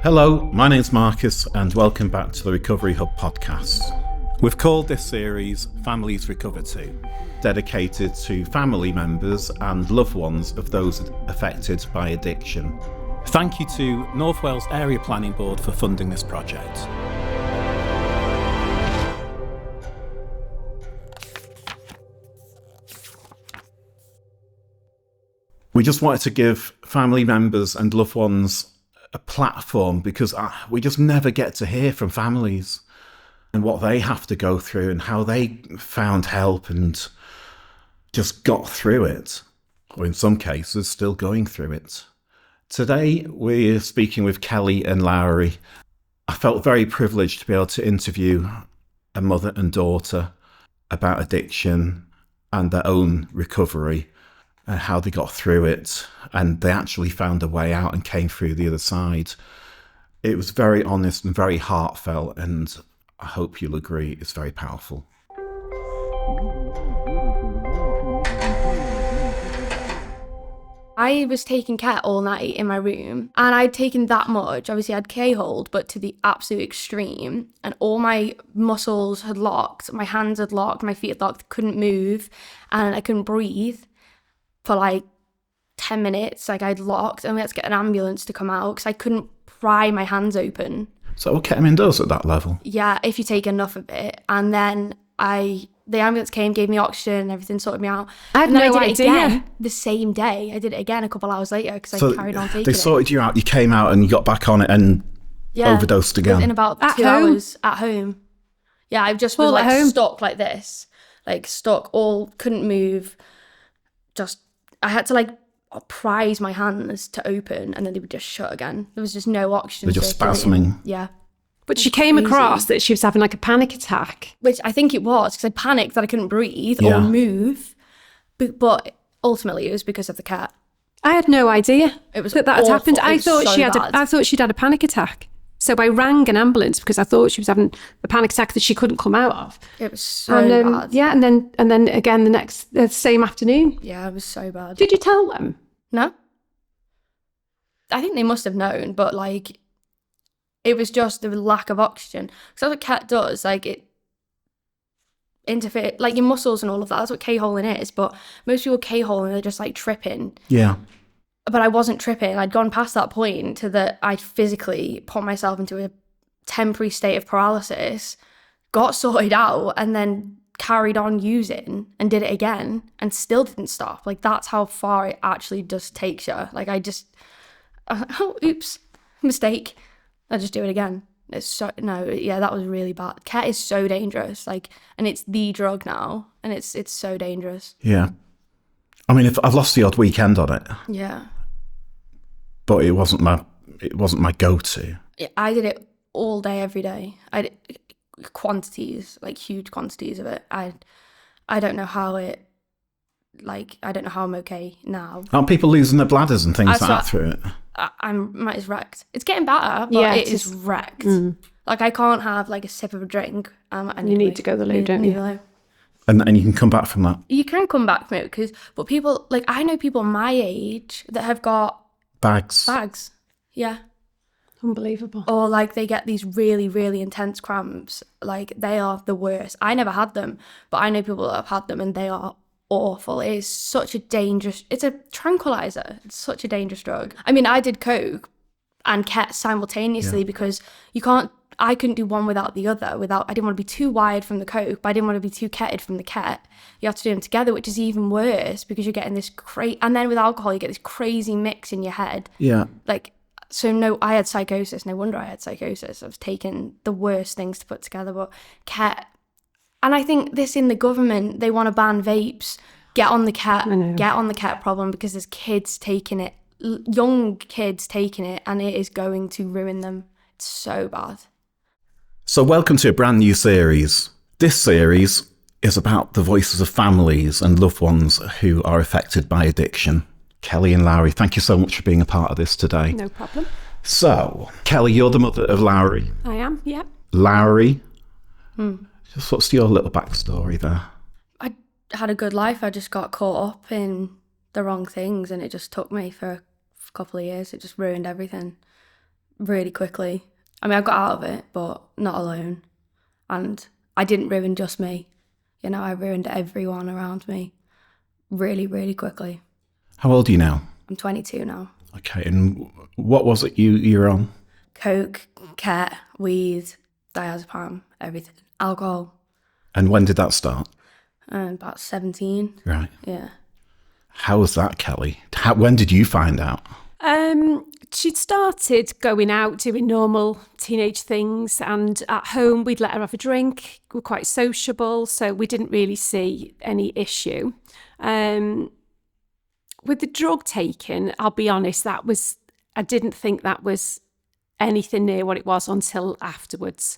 Hello, my name's Marcus and welcome back to the Recovery Hub podcast. We've called this series Families Recover To, dedicated to family members and loved ones of those affected by addiction. Thank you to North Wales Area Planning Board for funding this project. We just wanted to give family members and loved ones a platform because we just never get to hear from families and what they have to go through and how they found help and just got through it, or in some cases still going through it. Today we're speaking with Kelly and Lowri. I felt very privileged to be able to interview a mother and daughter about addiction and their own recovery and how they got through it, and they actually found a way out and came through the other side. It was very honest and very heartfelt, and I hope you'll agree it's very powerful. I was taking Ket all night in my room, and I'd taken that much. Obviously, I had K-hold, but to the absolute extreme, and all my muscles had locked, my hands had locked, my feet had locked, couldn't move, and I couldn't breathe for like 10 minutes. Like, I'd locked, and we had to get an ambulance to come out because I couldn't pry my hands open. So what ketamine does at that level? Yeah, if you take enough of it. And then the ambulance came, gave me oxygen and everything, sorted me out. I had and then no I did it idea. again the same day. I did it again a couple hours later because I carried on taking it. They sorted you out, you came out and you got back on it and overdosed again? Within about At 2 home? hours at home. Yeah, I just was All at like home? stuck like this. Like stuck, couldn't move. I had to like prise my hands to open and then they would just shut again. There was just no oxygen. They're just circulating. spasming. Yeah. But she came across that she was having like a panic attack. Which I think it was because I panicked that I couldn't breathe Yeah. or move. But ultimately it was because of the cat. I had no idea It was that had awful. happened. It I was thought so bad. I thought she'd had a panic attack. So I rang an ambulance because I thought she was having a panic attack that she couldn't come out of. It was so And bad. yeah, and then again the same afternoon. Yeah, it was so bad. Did you tell them? No? I think they must have known, but like, it was just the lack of oxygen. Because that's what cat does, like it interfere, like your muscles and all of that. That's what K-holing is. But most people K-holing, they're just like tripping. Yeah. But I wasn't tripping. I'd gone past that point to that I'd physically put myself into a temporary state of paralysis, got sorted out, and then carried on using and did it again and still didn't stop. Like, that's how far it actually just takes you. Like, oops, mistake. I just do it again. That was really bad. Ket is so dangerous, like, and it's the drug now, and it's so dangerous. Yeah. I mean, if I've lost the odd weekend on it, Yeah. but it wasn't my go-to. I did it all day, every day. I did quantities, like huge quantities of it. I don't know how I don't know how I'm okay now. Aren't people losing their bladders and things like that That's through it? It's wrecked. It's getting better, but Yeah, it is wrecked. Like, I can't have like a sip of a drink. You need to go the loo, don't you? And you can come back from that. You can come back from it but people, like, I know people my age that have got Bags. yeah, Unbelievable. or like they get these really, really intense cramps. Like, they are the worst. I never had them, but I know people that have had them and they are awful. It is such a dangerous, it's a tranquilizer. It's such a dangerous drug. I mean, I did coke and ket simultaneously because I couldn't do one without the other. I didn't want to be too wired from the coke, but I didn't want to be too ketted from the ket. You have to do them together, which is even worse because you're getting this and then with alcohol you get this crazy mix in your head. Yeah. Like, so no, I had psychosis. No wonder I had psychosis. I was taking the worst things to put together. But ket, and I think this in the government, they want to ban vapes. Get on the ket problem because there's kids taking it, young kids taking it, and it is going to ruin them. It's so bad. So welcome to a brand new series. This series is about the voices of families and loved ones who are affected by addiction. Kelly and Lowri, thank you so much for being a part of this today. No problem. So, Kelly, you're the mother of Lowri. I am, yeah. Lowri, just what's your little backstory there? I had a good life. I just got caught up in the wrong things and it just took me for a couple of years. It just ruined everything. really quickly. I mean, I got out of it, but not alone. And I didn't ruin just me. You know, I ruined everyone around me really, really quickly. How old are you now? I'm 22 now. Okay, and what was it you were on? Coke, ket, weed, diazepam, everything. Alcohol. And when did that start? About 17. Right. Yeah. How was that, Kelly? When did you find out? She'd started going out, doing normal teenage things, and at home we'd let her have a drink. We were quite sociable, so we didn't really see any issue. With the drug taking, I'll be honest, I didn't think that was anything near what it was until afterwards.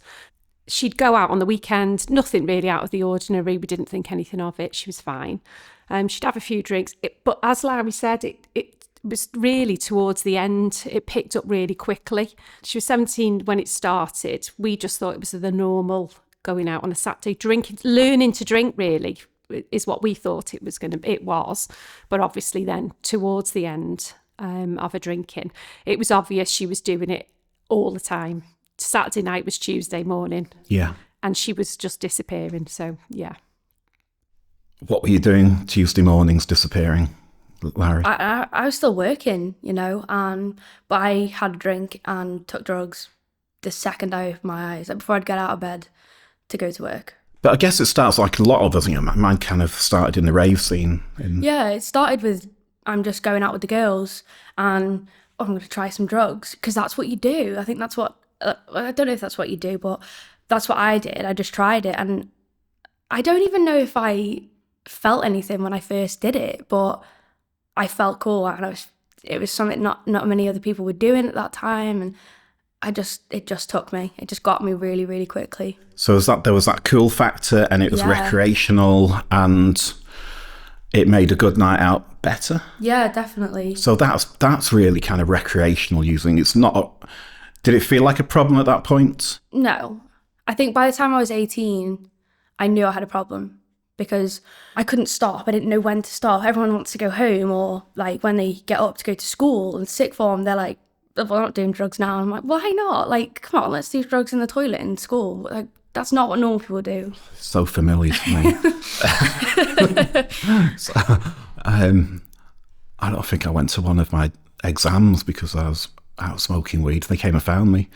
She'd go out on the weekend, nothing really out of the ordinary. We didn't think anything of it. She was fine. She'd have a few drinks. But as Lowri said, it was really towards the end. It picked up really quickly. She was 17 when it started. We just thought it was the normal going out on a Saturday, drinking, learning to drink really is what we thought it was. But obviously then towards the end of her drinking, it was obvious she was doing it all the time. Saturday night was Tuesday morning. Yeah. And she was just disappearing. So, yeah. What were you doing Tuesday mornings disappearing, Larry? I was still working, you know, but I had a drink and took drugs the second I opened my eyes, like before I'd get out of bed to go to work. But I guess it starts like a lot of us, you know, mine kind of started in the rave scene. Yeah, it started with I'm just going out with the girls and I'm going to try some drugs because that's what you do. I think that's what, I don't know if that's what you do, but that's what I did. I just tried it and I don't even know if I felt anything when I first did it, but I felt cool and it was something not many other people were doing at that time, and it just took me. It just got me really, really quickly. So there was that cool factor, and it was recreational, and it made a good night out better. Yeah, definitely. So that's really kind of recreational using. It's not. Did it feel like a problem at that point? No, I think by the time I was 18, I knew I had a problem. Because I couldn't stop. I didn't know when to stop. Everyone wants to go home, or like when they get up to go to school and sick form, they're like, we're not doing drugs now. I'm like, why not? Like, come on, let's do drugs in the toilet in school. Like, that's not what normal people do. So familiar to me. So, I don't think I went to one of my exams because I was out smoking weed. They came and found me.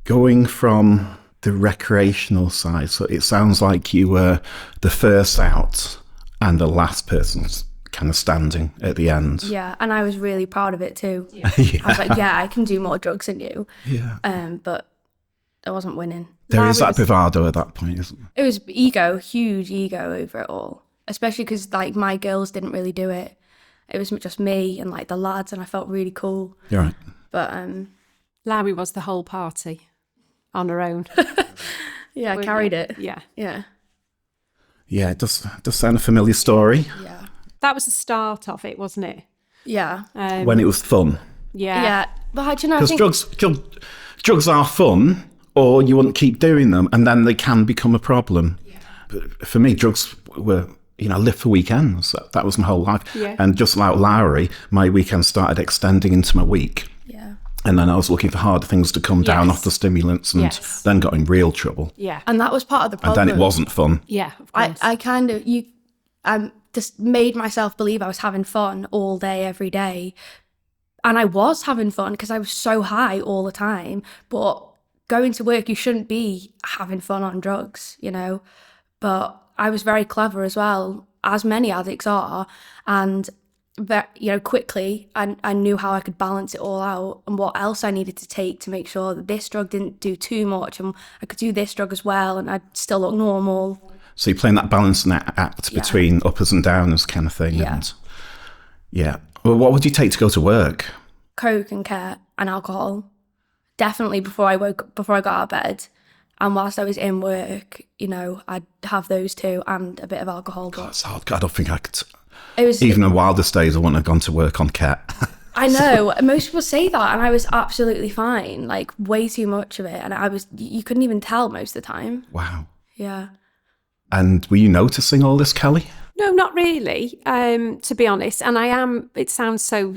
Going from the recreational side, so it sounds like you were the first out and the last person kind of standing at the end. Yeah, and I was really proud of it too. Yeah. I was like, yeah, I can do more drugs than you. Yeah. But I wasn't winning. There is that bravado at that point, isn't there? It was ego, huge ego over it all, especially because like my girls didn't really do it. It was just me and like the lads, and I felt really cool. You're right. But Lowri was the whole party on her own. yeah, I carried it. Yeah. Yeah. Yeah, it does sound a familiar story. Yeah. That was the start of it, wasn't it? Yeah. When it was fun. Yeah. Yeah. But you know, I Because think drugs are fun, or you wouldn't keep doing them, and then they can become a problem. Yeah. But for me, drugs were, you know, I lived for weekends. That was my whole life. Yeah. And just like Lowri, my weekends started extending into my week. yeah. And then I was looking for harder things to come down off the stimulants, and then got in real trouble. Yeah. And that was part of the problem. And then it wasn't fun. Yeah, of course. I kind of just made myself believe I was having fun all day, every day. And I was having fun because I was so high all the time. But going to work, you shouldn't be having fun on drugs, you know. But I was very clever as well, as many addicts are. And, you know, quickly, I knew how I could balance it all out and what else I needed to take to make sure that this drug didn't do too much and I could do this drug as well and I'd still look normal. So you're playing that balancing act between uppers and downers kind of thing. Yeah. And yeah. Well, what would you take to go to work? Coke and ket and alcohol. Definitely before I got out of bed. And whilst I was in work, you know, I'd have those two and a bit of alcohol. But That's hard. I don't think I could. it was Even in the wildest days, I wouldn't have gone to work on ket. I know. Most people say that, and I was absolutely fine. Like, way too much of it. And you couldn't even tell most of the time. Wow. Yeah. And were you noticing all this, Kelly? No, not really, to be honest. And it sounds so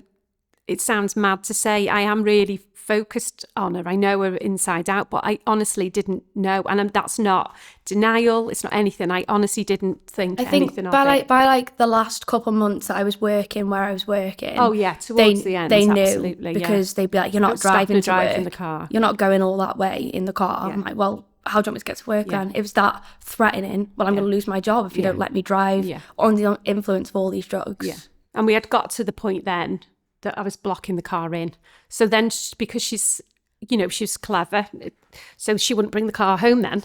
it sounds mad to say, I am really focused on her. I know her inside out, but I honestly didn't know. And that's not denial. It's not anything. I honestly didn't think anything of it. By like the last couple of months that I was working where I was working. Oh yeah, towards the end, they knew absolutely, because they'd be like, "You're not driving to work. In the car. You're not going all that way in the car." Yeah. I'm like, "Well, how do you want me to get to work then?" It was that threatening. Well, I'm going to lose my job if you don't let me drive or under the influence of all these drugs. Yeah, and we had got to the point then that I was blocking the car in. So then, because she's, she was clever, so she wouldn't bring the car home then.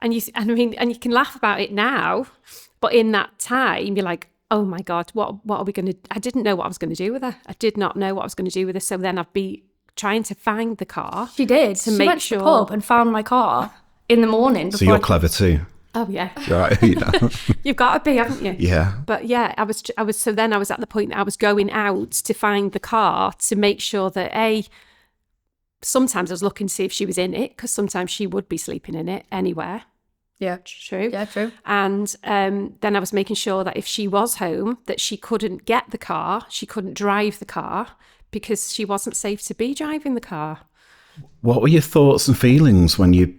And you can laugh about it now, but in that time, you're like, oh my God, what are we going to? I didn't know what I was going to do with her. I did not know what I was going to do with her. So then I'd be trying to find the car. She did. To she make went sure to the pub and found my car in the morning. So you're clever too. Oh yeah, right. Yeah. You've got to be, haven't you? Yeah. But yeah, I was. So then I was at the point that I was going out to find the car to make sure that sometimes I was looking to see if she was in it, because sometimes she would be sleeping in it anywhere. Yeah, true. Yeah, true. And then I was making sure that if she was home, that she couldn't get the car, she couldn't drive the car, because she wasn't safe to be driving the car. What were your thoughts and feelings when you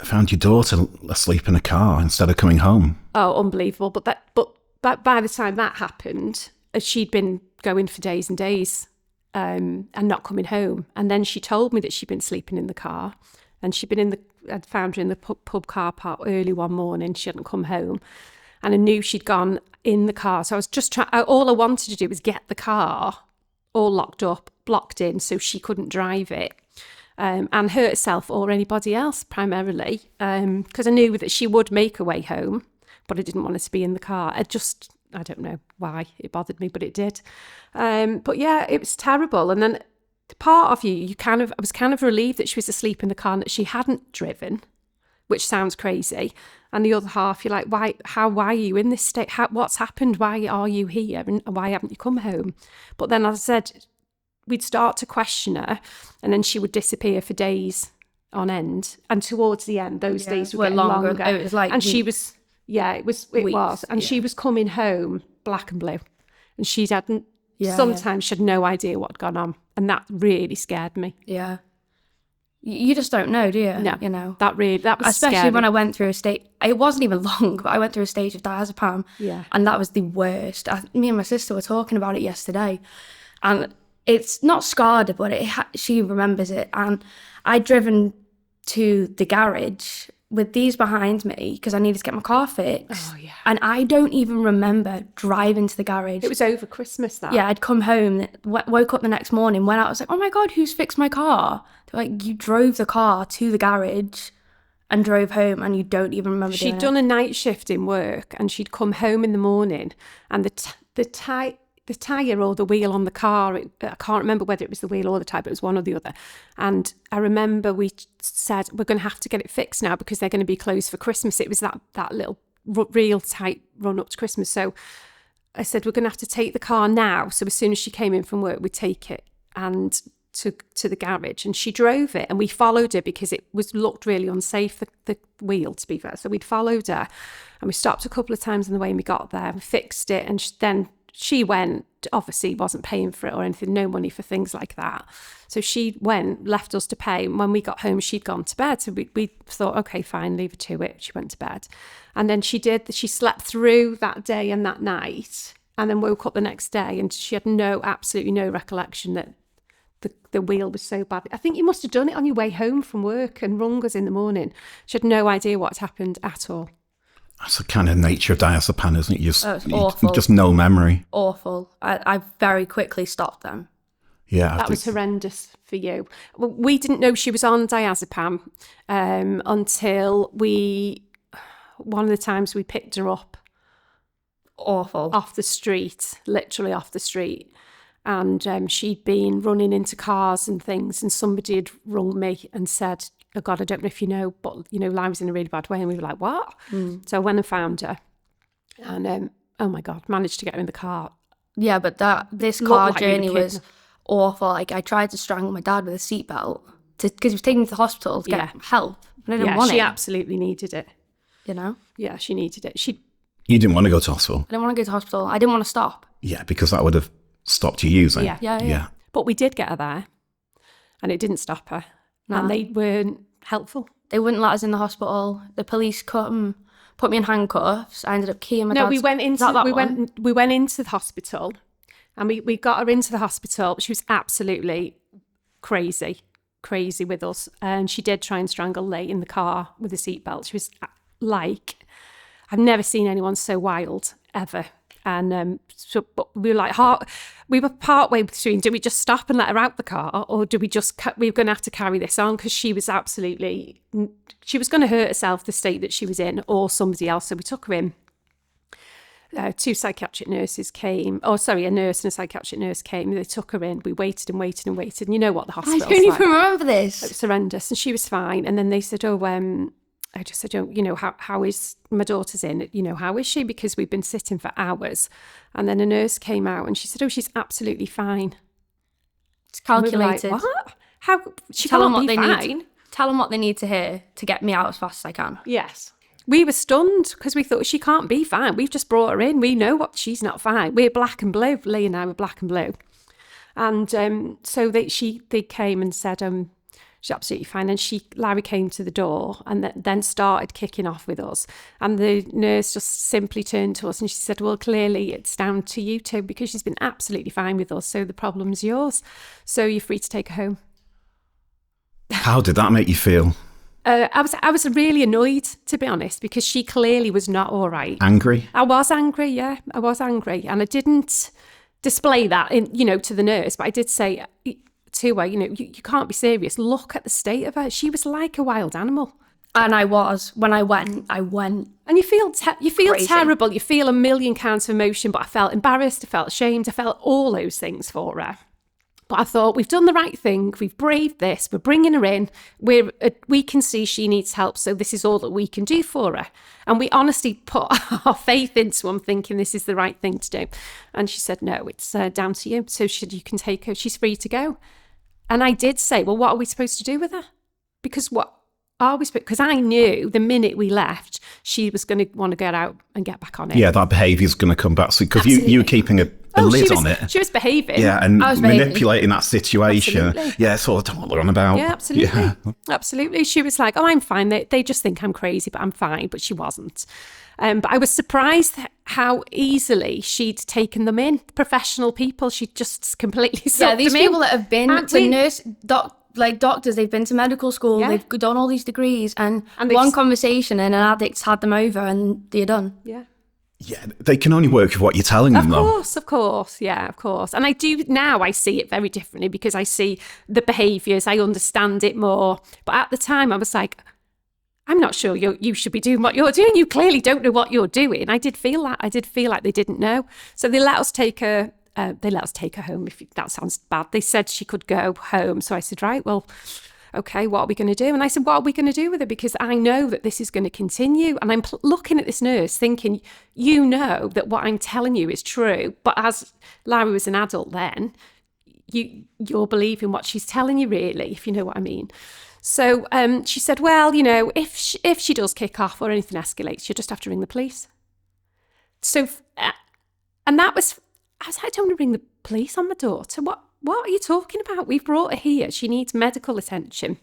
found your daughter asleep in a car instead of coming home? Oh, unbelievable! But by the time that happened, she'd been going for days and days, and not coming home. And then she told me that she'd been sleeping in the car, and I'd found her in the pub car park early one morning. She hadn't come home, and I knew she'd gone in the car. So I was just trying. All I wanted to do was get the car all locked up, blocked in, so she couldn't drive it. And hurt herself or anybody else primarily, because I knew that she would make her way home, but I didn't want her to be in the car. I don't know why it bothered me, but it did. But yeah, it was terrible. And then part of I was kind of relieved that she was asleep in the car and that she hadn't driven, which sounds crazy. And the other half, you're like, why are you in this state? What's happened? Why are you here? And why haven't you come home? But then, as I said, we'd start to question her, and then she would disappear for days on end. And towards the end, those days were getting longer. It was like, and she was, it was. And she was coming home black and blue, and she hadn't. Sometimes she had no idea what had gone on, and that really scared me. Yeah. You just don't know, do you? No, that was especially scary. when I went through a stage. It wasn't even long, but I went through a stage of diazepam. Yeah, and that was the worst. Me and my sister were talking about it yesterday, and it's not scarred her, but she remembers it. And I'd driven to the garage with these behind me because I needed to get my car fixed. Oh yeah, and I don't even remember driving to the garage. It was over Christmas. That I'd come home, woke up the next morning, went out. I was like, oh my God, who's fixed my car? They're like, you drove the car to the garage and drove home, and you don't even remember doing it. She'd done a night shift in work, and she'd come home in the morning, and the tyre or the wheel on the car, I can't remember whether it was the wheel or the tyre, but it was one or the other. And I remember we said, we're going to have to get it fixed now because they're going to be closed for Christmas. It was that little real tight run up to Christmas. So I said, we're going to have to take the car now. So as soon as she came in from work, we'd take it and to the garage. And she drove it, and we followed her because it looked really unsafe, the wheel, to be fair. So we'd followed her, and we stopped a couple of times on the way, and we got there, we fixed it, and then she went, obviously wasn't paying for it or anything, no money for things like that. So she went, left us to pay. And when we got home, she'd gone to bed. So we thought, okay, fine, leave her to it. She went to bed. And then she slept through that day and that night, and then woke up the next day, and she had absolutely no recollection that the wheel was so bad. I think you must have done it on your way home from work and rung us in the morning. She had no idea what had happened at all. That's the kind of nature of diazepam, isn't it? It's awful. Just no memory. Awful. I very quickly stopped them. Yeah. That was horrendous for you. Well, we didn't know she was on diazepam until one of the times we picked her up. Awful. Off the street, literally off the street. And she'd been running into cars and things, and somebody had rung me and said, oh God, I don't know if you know, but, Lowri's in a really bad way. And we were like, what? So I went and found her, and oh my God, managed to get her in the car. Yeah, but this car journey was awful. Like, I tried to strangle my dad with a seatbelt because he was taking me to the hospital to get help. And I didn't want it. She absolutely needed it. Yeah, she needed it. You didn't want to go to hospital? I didn't want to go to hospital. I didn't want to stop. Yeah, because that would have stopped you using. Yeah. But we did get her there, and it didn't stop her. And they weren't helpful. They wouldn't let us in the hospital. The police put me in handcuffs. I ended up keying my dad's... No, we went into the hospital, and we got her into the hospital. She was absolutely crazy with us, and she did try and strangle Lee in the car with a seatbelt. She was like, I've never seen anyone so wild ever. And but we were part way between, do we just stop and let her out the car, or do we just, we were going to have to carry this on, because she was going to hurt herself, the state that she was in, or somebody else. So we took her in. 2 psychiatric nurses came. Oh, sorry, a nurse and a psychiatric nurse came. They took her in. We waited and waited and waited. And you know what the hospital's I don't like. even remember this. It was horrendous. And she was fine. And then they said, I just said, how is my daughter's in? How is she? Because we've been sitting for hours. And then a nurse came out and she said, she's absolutely fine. It's calculated. We were like, what? How? She Tell can't them what be they fine. need. Tell them what they need to hear to get me out as fast as I can. Yes. We were stunned because we thought she can't be fine. We've just brought her in. We know what she's not fine. We're black and blue. Lee and I were black and blue. And so they came and said, she's absolutely fine. And Larry came to the door and then started kicking off with us. And the nurse just simply turned to us and she said, well, clearly it's down to you two, because she's been absolutely fine with us. So the problem's yours. So you're free to take her home. How did that make you feel? I was really annoyed, to be honest, because she clearly was not all right. Angry? I was angry, yeah. I was angry. And I didn't display that, to the nurse, but I did say to her, you can't be serious. Look at the state of her. She was like a wild animal. And I was. When I went. And you feel crazy. terrible. You feel a million kinds of emotion, but I felt embarrassed. I felt ashamed. I felt all those things for her. But I thought, we've done the right thing. We've braved this. We're bringing her in. We can see she needs help. So this is all that we can do for her. And we honestly put our faith into them, thinking this is the right thing to do. And she said, no, it's down to you. So you can take her. She's free to go. And I did say, well, what are we supposed to do with her? Because because I knew the minute we left, she was going to want to get out and get back on it. Yeah, that behaviour's going to come back. Because you were keeping a lid on it. She was behaving. Yeah, and manipulating that situation. Absolutely. Yeah, it's all they're on about. Yeah, absolutely. Yeah. Absolutely. She was like, I'm fine. They just think I'm crazy, but I'm fine. But she wasn't. But I was surprised how easily she'd taken them in. Professional people, she'd just completely sucked these them in. people that have been to doctors, they've been to medical school, they've done all these degrees, and one conversation and an addict's had them over and they're done. Yeah. Yeah, they can only work with what you're telling them, though. Of course. Yeah, of course. And I see it very differently because I see the behaviours, I understand it more. But at the time I was like, I'm not sure you should be doing what you're doing. You clearly don't know what you're doing. I did feel that. I did feel like they didn't know. So they let us take her. Home. If that sounds bad, they said she could go home. So I said, right, well, okay, what are we going to do? And I said, what are we going to do with her? Because I know that this is going to continue. And I'm looking at this nurse thinking, that what I'm telling you is true. But as Larry was an adult then, you're believing what she's telling you, really, if you know what I mean. So she said, well, if she does kick off or anything escalates, you'll just have to ring the police. So, and that was, I was like, I don't want to ring the police on my daughter. What are you talking about? We've brought her here. She needs medical attention.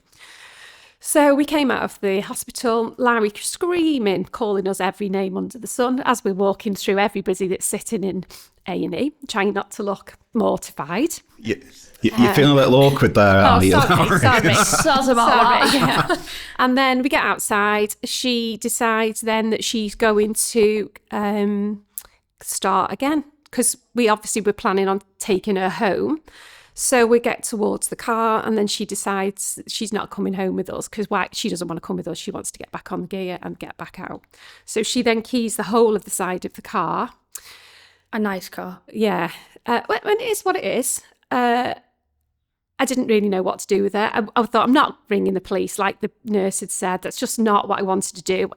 So we came out of the hospital, Larry screaming, calling us every name under the sun as we're walking through everybody that's sitting in A&E, trying not to look mortified. You're feeling a little awkward there, aren't you? Sorry. Sounds about that. Yeah. And then we get outside. She decides then that she's going to start again, because we obviously were planning on taking her home. So we get towards the car and then she decides she's not coming home with us because she doesn't want to come with us. She wants to get back on gear and get back out. So she then keys the whole of the side of the car. A nice car. Yeah. When it is what it is. I didn't really know what to do with her. I thought, I'm not ringing the police like the nurse had said. That's just not what I wanted to do.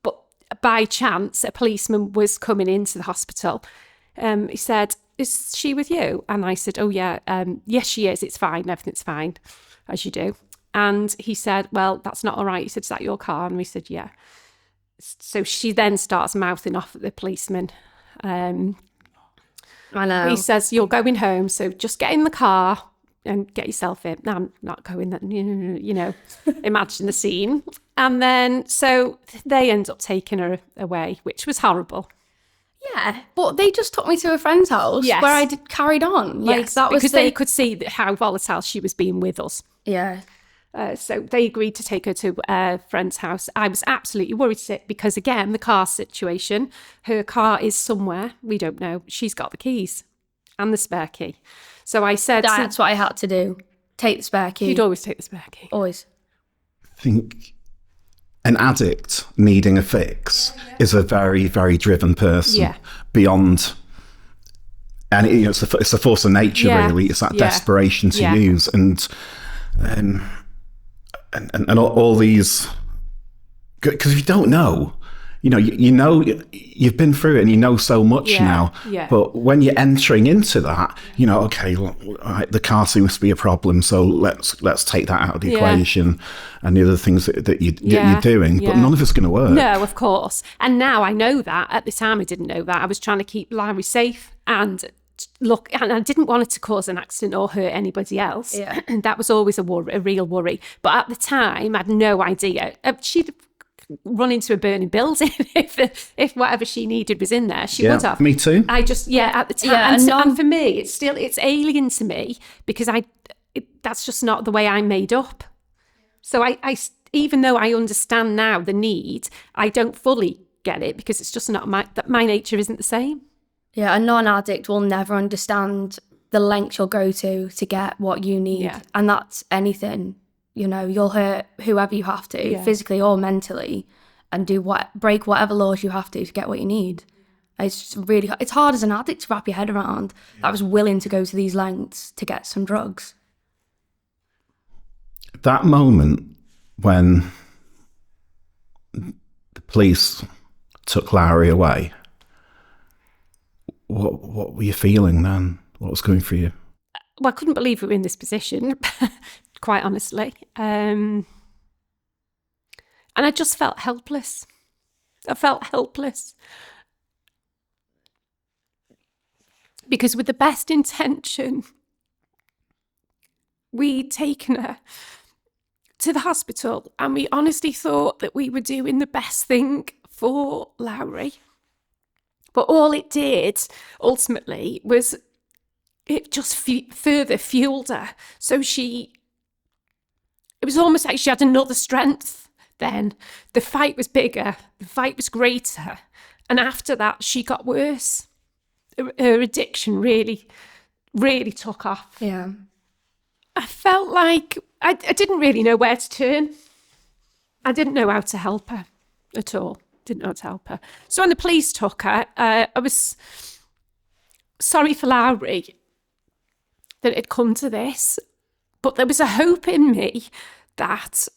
But by chance, a policeman was coming into the hospital. He said, is she with you? And I said, oh, yeah, yes, she is. It's fine. Everything's fine, as you do. And he said, well, that's not all right. He said, is that your car? And we said, yeah. So she then starts mouthing off at the policeman. I know. He says, you're going home, so just get in the car and get yourself in. No, I'm not going there, you know, imagine the scene. And then, so they end up taking her away, which was horrible. Yeah, but they just took me to a friend's house Yes. where I carried on. Like, Yes, that was because they could see how volatile she was being with us. Yeah. So they agreed to take her to a friend's house. I was absolutely worried sick because, again, the car situation, her car is somewhere, we don't know. She's got the keys and the spare key. So I said... That's what I had to do. Take the spare key. You'd always take the spare key. Always. I think an addict needing a fix is a very, very driven person. Yeah. Beyond... And it's a force of nature, Yeah. really. It's that Yeah. desperation to Yeah. use. And all these... Because if you don't know, you know you've been through it and you know so much Yeah, now. yeah. But when you're entering into that, okay, look, all right, the car seems to be a problem, so let's take that out of the Yeah. equation, and the other things that you're Yeah, doing. But yeah. none of it's going to work. No, of course. And now I know that. At the time, I didn't know that. I was trying to keep Lowri safe and look, and I didn't want it to cause an accident or hurt anybody else. Yeah. And that was always a real worry. But at the time, I had no idea. She'd run into a burning building if whatever she needed was in there. She would have. Me too. I just, at the time. Yeah, and for me, it's alien to me because that's just not the way I'm made up. So I even though I understand now the need, I don't fully get it because it's just not my nature isn't the same. Yeah, a non-addict will never understand the lengths you'll go to get what you need. Yeah. And that's anything. You'll hurt whoever you have to, Yeah. physically or mentally, and break whatever laws you have to get what you need. It's just really, it's hard as an addict to wrap your head around. I was willing to go to these lengths to get some drugs. That moment when the police took Lowri away, what were you feeling then? What was going through you? Well, I couldn't believe we were in this position, quite honestly. And I just felt helpless. I felt helpless. Because with the best intention, we'd taken her to the hospital and we honestly thought that we were doing the best thing for Lowri. But all it did, ultimately, was it just further fueled her. So it was almost like she had another strength then. The fight was bigger, the fight was greater. And after that, she got worse. Her addiction really, really took off. Yeah. I felt like I didn't really know where to turn. I didn't know how to help her at all. Didn't know how to help her. So when the police took her, I was sorry for Lowri that it had come to this, but there was a hope in me that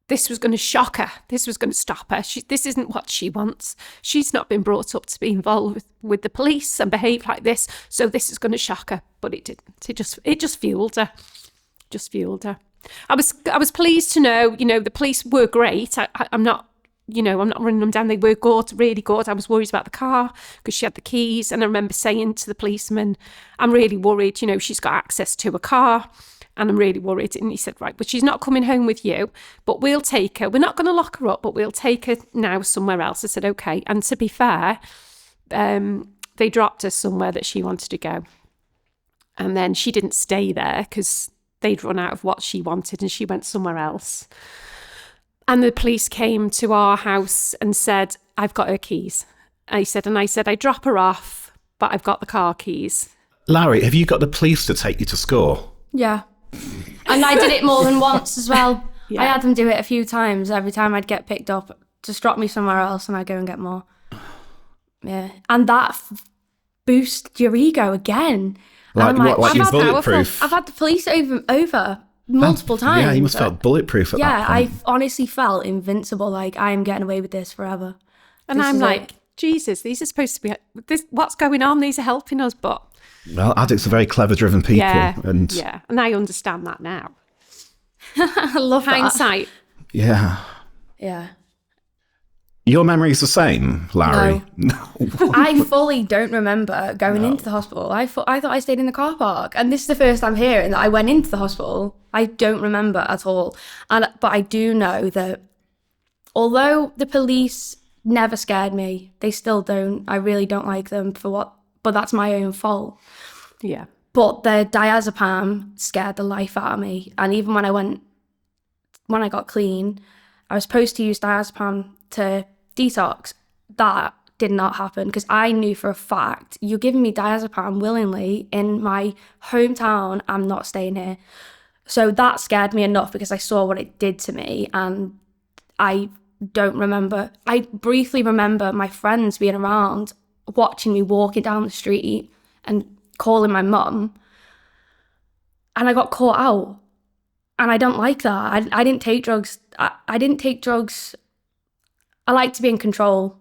this was going to shock her. This was going to stop her. This isn't what she wants. She's not been brought up to be involved with the police and behave like this, so this is going to shock her. But it didn't. It just fueled her. Just fueled her. I was pleased to know, the police were great. I'm not running them down. They were good, really good. I was worried about the car because she had the keys. And I remember saying to the policeman, I'm really worried, she's got access to a car and I'm really worried. And he said, right, but she's not coming home with you, but we'll take her. We're not going to lock her up, but we'll take her now somewhere else. I said, okay. And to be fair, they dropped her somewhere that she wanted to go. And then she didn't stay there because they'd run out of what she wanted and she went somewhere else. And the police came to our house and said, I've got her keys. I said, I drop her off, but I've got the car keys. Lowri, have you got the police to take you to school? Yeah. And I did it more than once as well. Yeah. I had them do it a few times. Every time I'd get picked up, just drop me somewhere else and I'd go and get more. Yeah. And that boosts your ego again. Like you're I've bulletproof? I've had the police over multiple times. Yeah, you must have felt bulletproof at that Yeah, point. I honestly felt invincible. Like, I am getting away with this forever. And This I'm is like, it. Jesus, these are supposed to be, what's going on? These are helping us, but... Well, addicts are very clever, driven people. Yeah, And and I understand that now. I love that. Hindsight. yeah. Yeah. Your memory's the same, Larry? No. I fully don't remember going into the hospital. I thought I stayed in the car park, and this is the first I'm hearing that I went into the hospital. I don't remember at all. But I do know that although the police never scared me, they still don't. I really don't like them but that's my own fault. Yeah. But the diazepam scared the life out of me. And even when I got clean, I was supposed to use diazepam to detox. That did not happen because I knew for a fact, you're giving me diazepam willingly in my hometown, I'm not staying here. So that scared me enough because I saw what it did to me, and I don't remember. I briefly remember my friends being around, watching me walking down the street and calling my mum, and I got caught out. And I don't like that. I didn't take drugs. I didn't take drugs. I like to be in control,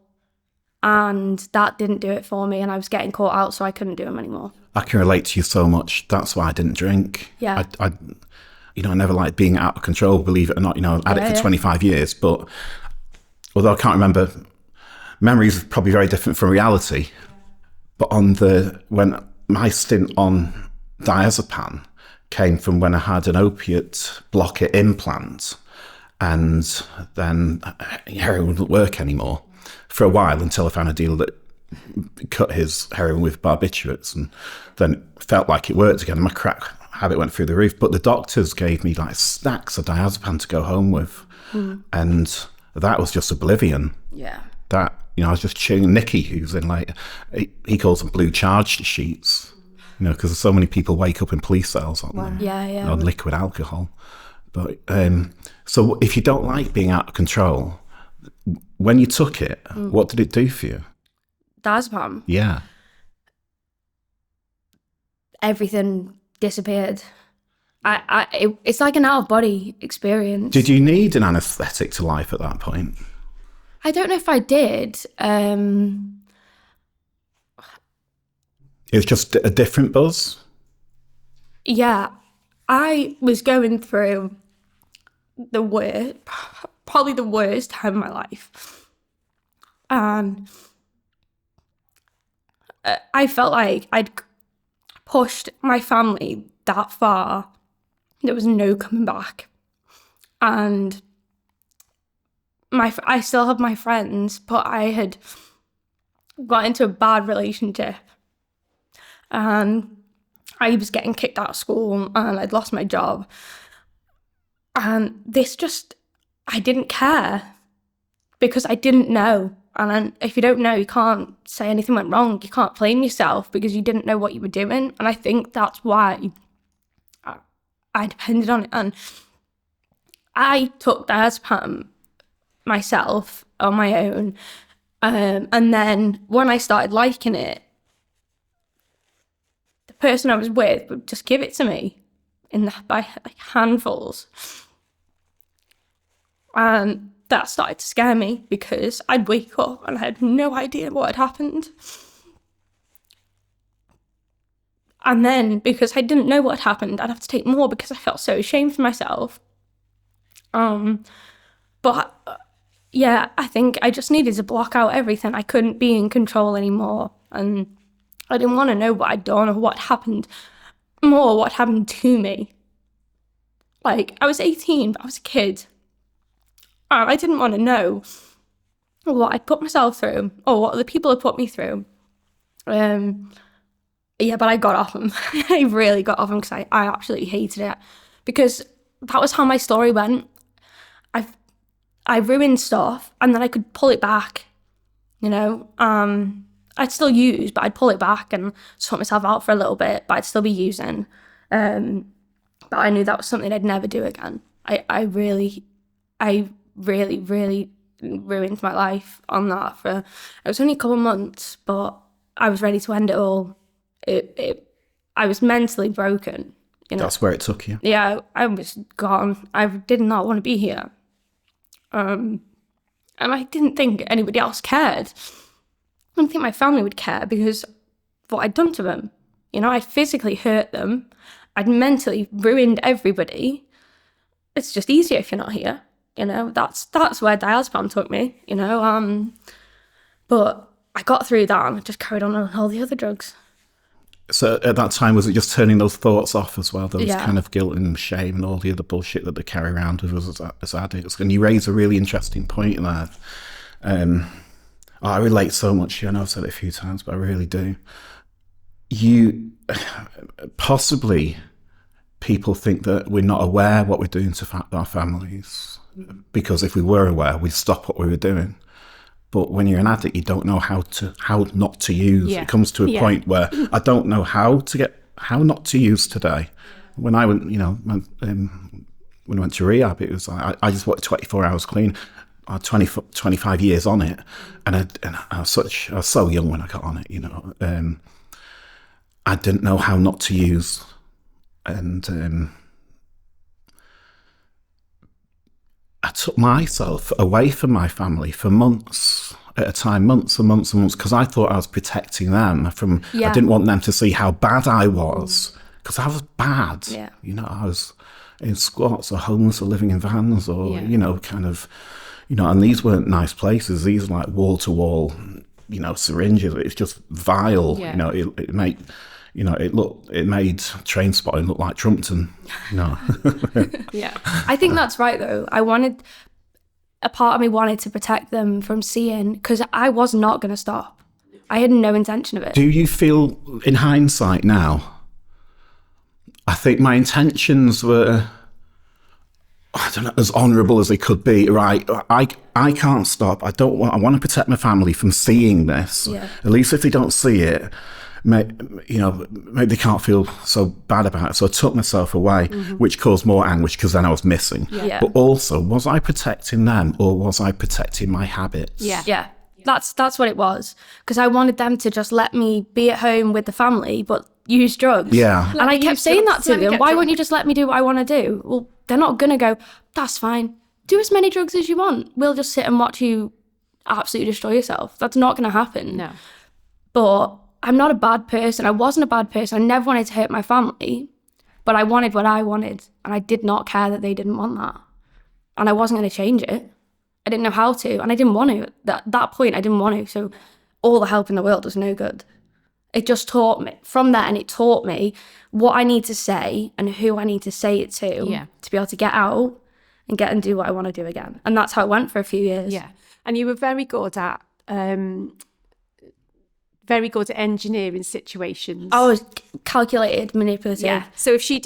and that didn't do it for me, and I was getting caught out, so I couldn't do them anymore. I can relate to you so much. That's why I didn't drink. Yeah. I never liked being out of control, believe it or not. I had it for 25 years, but although I can't remember, memories are probably very different from reality. But when my stint on diazepam came from when I had an opiate blocker implant, and then heroin wouldn't work anymore for a while until I found a deal that cut his heroin with barbiturates, and then it felt like it worked again. My crack habit went through the roof, but the doctors gave me like stacks of diazepam to go home with, and that was just oblivion. Yeah. That, I was just chewing. Nicky, who's in he calls them blue charge sheets, because so many people wake up in police cells on on liquid alcohol. But so if you don't like being out of control, when you took it, what did it do for you? Diazepam. Yeah. Everything disappeared. It's like an out-of-body experience. Did you need an anaesthetic to life at that point? I don't know if I did. It was just a different buzz? Yeah. I was going through probably the worst time of my life. And I felt like I'd pushed my family that far. There was no coming back. And I still have my friends, but I had got into a bad relationship. And I was getting kicked out of school, and I'd lost my job. And I didn't care because I didn't know. And if you don't know, you can't say anything went wrong. You can't blame yourself because you didn't know what you were doing. And I think that's why I depended on it. And I took diazepam myself on my own. And then when I started liking it, the person I was with would just give it to me by handfuls. And that started to scare me because I'd wake up and I had no idea what had happened. And then because I didn't know what had happened, I'd have to take more because I felt so ashamed for myself. But yeah, I think I just needed to block out everything. I couldn't be in control anymore. And I didn't want to know what I'd done or what happened to me. Like, I was 18, but I was a kid. And I didn't want to know what I'd put myself through or what other people had put me through. Yeah, but I got off them. I really got off them because I absolutely hated it. Because that was how my story went. I ruined stuff and then I could pull it back, I'd still use, but I'd pull it back and sort myself out for a little bit, but I'd still be using. But I knew that was something I'd never do again. I really ruined my life on that it was only a couple of months, but I was ready to end it all. I was mentally broken. That's where it took you. Yeah, I was gone. I did not want to be here. And I didn't think anybody else cared. I didn't think my family would care because of what I'd done to them. I physically hurt them. I'd mentally ruined everybody. It's just easier if you're not here. You know, that's where diazepam took me, you know. But I got through that and I just carried on all the other drugs. So at that time, was it just turning those thoughts off as well? Those Yeah. kind of guilt and shame and all the other bullshit that they carry around with us as addicts. And you raise a really interesting point there. I relate so much. I know I've said it a few times, but I really do. You possibly people think that we're not aware what we're doing to our families, because if we were aware, we'd stop what we were doing. But when you're an addict, you don't know how not to use. Yeah. It comes to a point where I don't know how not to use today. When I went, when I went to rehab, it was like, I just worked 24 hours clean. I had 25 years on it, and I was so young when I got on it. I didn't know how not to use, and I took myself away from my family for months at a time, months and months and months, because I thought I was protecting them from. Yeah. I didn't want them to see how bad I was, because I was bad. Yeah. I was in squats or homeless or living in vans or and these weren't nice places. These were like wall to wall, syringes. It's just vile. Yeah. It made. It made Train Spotting look like Trumpton. Yeah. I think that's right, though. A part of me wanted to protect them from seeing, because I was not going to stop. I had no intention of it. Do you feel, in hindsight now, I think my intentions were, I don't know, as honourable as they could be, right? I can't stop. I want to protect my family from seeing this. Yeah. At least if they don't see it, maybe they can't feel so bad about it. So I took myself away, which caused more anguish because then I was missing. Yeah. But also, was I protecting them or was I protecting my habits? Yeah. Yeah, that's what it was. Because I wanted them to just let me be at home with the family, but use drugs. Yeah. And I kept saying that to Let me them. get Why drunk. won't you just let me do what I want to do? Well, they're not going to go, that's fine. Do as many drugs as you want. We'll just sit and watch you absolutely destroy yourself. That's not going to happen. No. But I'm not a bad person. I wasn't a bad person. I never wanted to hurt my family, but I wanted what I wanted. And I did not care that they didn't want that. And I wasn't going to change it. I didn't know how to, and I didn't want to. At that point, I didn't want to. So all the help in the world was no good. It just taught me, from that, and it taught me what I need to say and who I need to say it to be able to get out and do what I want to do again. And that's how it went for a few years. Yeah. And you were very good at engineering situations. I was calculated, manipulative. Yeah. So if she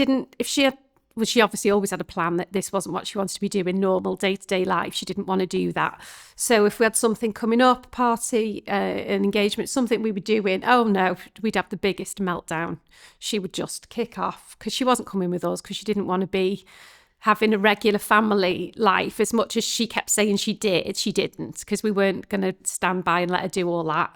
obviously always had a plan that this wasn't what she wanted to be doing normal day-to-day life. She didn't want to do that. So if we had something coming up, a party, an engagement, something we were doing, oh no, we'd have the biggest meltdown. She would just kick off because she wasn't coming with us because she didn't want to be having a regular family life as much as she kept saying she didn't, because we weren't going to stand by and let her do all that.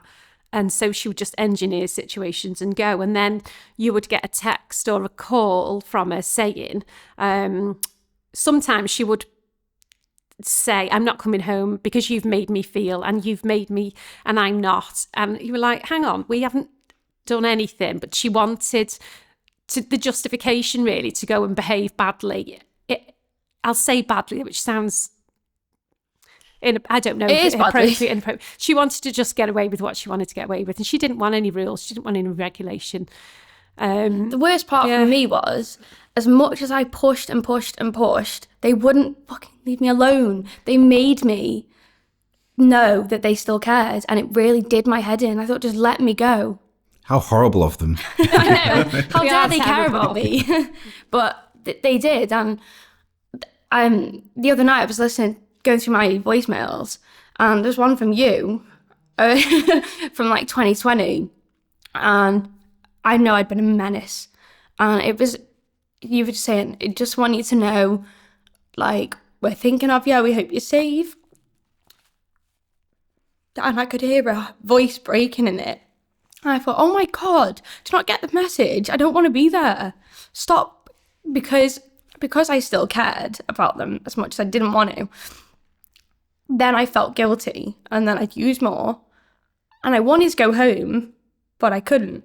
And so she would just engineer situations and go. And then you would get a text or a call from her saying, sometimes she would say, I'm not coming home because you've made me feel, and you've made me, and I'm not. And you were like, hang on, we haven't done anything. But she wanted the justification really to go and behave badly. I'll say badly, which sounds... I don't know. It is inappropriate. She wanted to just get away with what she wanted to get away with, and she didn't want any rules. She didn't want any regulation. The worst part for me was, as much as I pushed and pushed and pushed, they wouldn't fucking leave me alone. They made me know that they still cared, and it really did my head in. I thought, just let me go. How horrible of them. I know. How We dare are they care terrible. about me? But they did. And the other night I was going through my voicemails, and there's one from you from like 2020, and I know I'd been a menace, and you were just saying, I just want you to know, like, we're thinking of you, we hope you're safe. And I could hear a voice breaking in it. And I thought, oh my God, do you not get the message? I don't want to be there. Stop. Because I still cared about them as much as I didn't want to. Then I felt guilty, and then I'd use more. And I wanted to go home, but I couldn't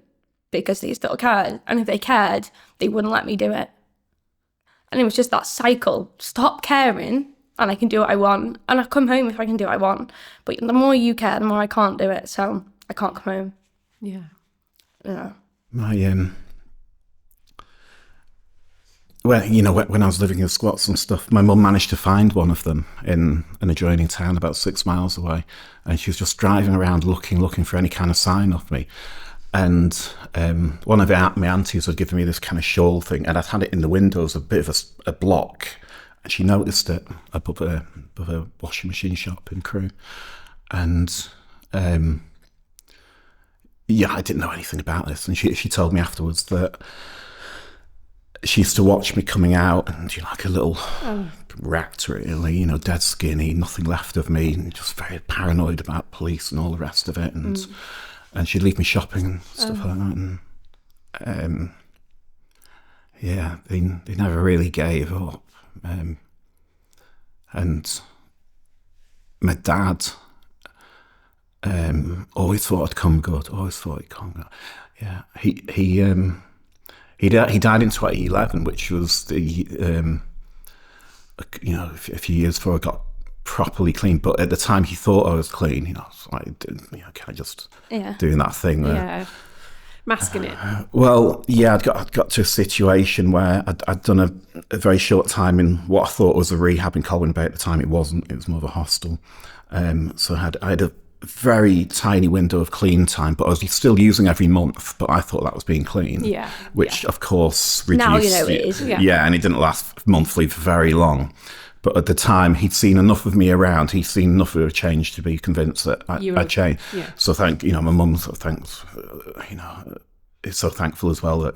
because they still cared. And if they cared, they wouldn't let me do it. And it was just that cycle. Stop caring, and I can do what I want. And I come home if I can do what I want. But the more you care, the more I can't do it. So I can't come home. Yeah. Yeah. My well, you know, when I was living in squats and stuff, my mum managed to find one of them in an adjoining town about 6 miles away, and she was just driving around looking for any kind of sign of me. And one of my aunties had given me this kind of shawl thing, and I'd had it in the window as a bit of a block, and she noticed it above a washing machine shop in Crewe. And yeah, I didn't know anything about this, and she told me afterwards that she used to watch me coming out, and you know, like a little rat, really, you know, dead skinny, nothing left of me, and just very paranoid about police and all the rest of it. And she'd leave me shopping and stuff like that. And yeah, they never really gave up. And my dad always thought I'd come good. Always thought he'd come good. Yeah, He died in 2011, which was the, you know, a few years before I got properly clean. But at the time, he thought I was clean. You know, I was like, you know, kind of just doing that thing. Yeah, masking it. Well, yeah, I'd got to a situation where I'd done a very short time in what I thought was a rehab in Colwyn Bay. At the time, it wasn't. It was more of a hostel. So I had a very tiny window of clean time, but I was still using every month, but I thought that was being clean. Yeah. Which, of course, reduced. Now you know it is. Yeah, and it didn't last monthly for very long. But at the time, he'd seen enough of me around. He'd seen enough of a change to be convinced that I'd changed. Yeah. So my mum sort of thanks, you know, is so thankful as well that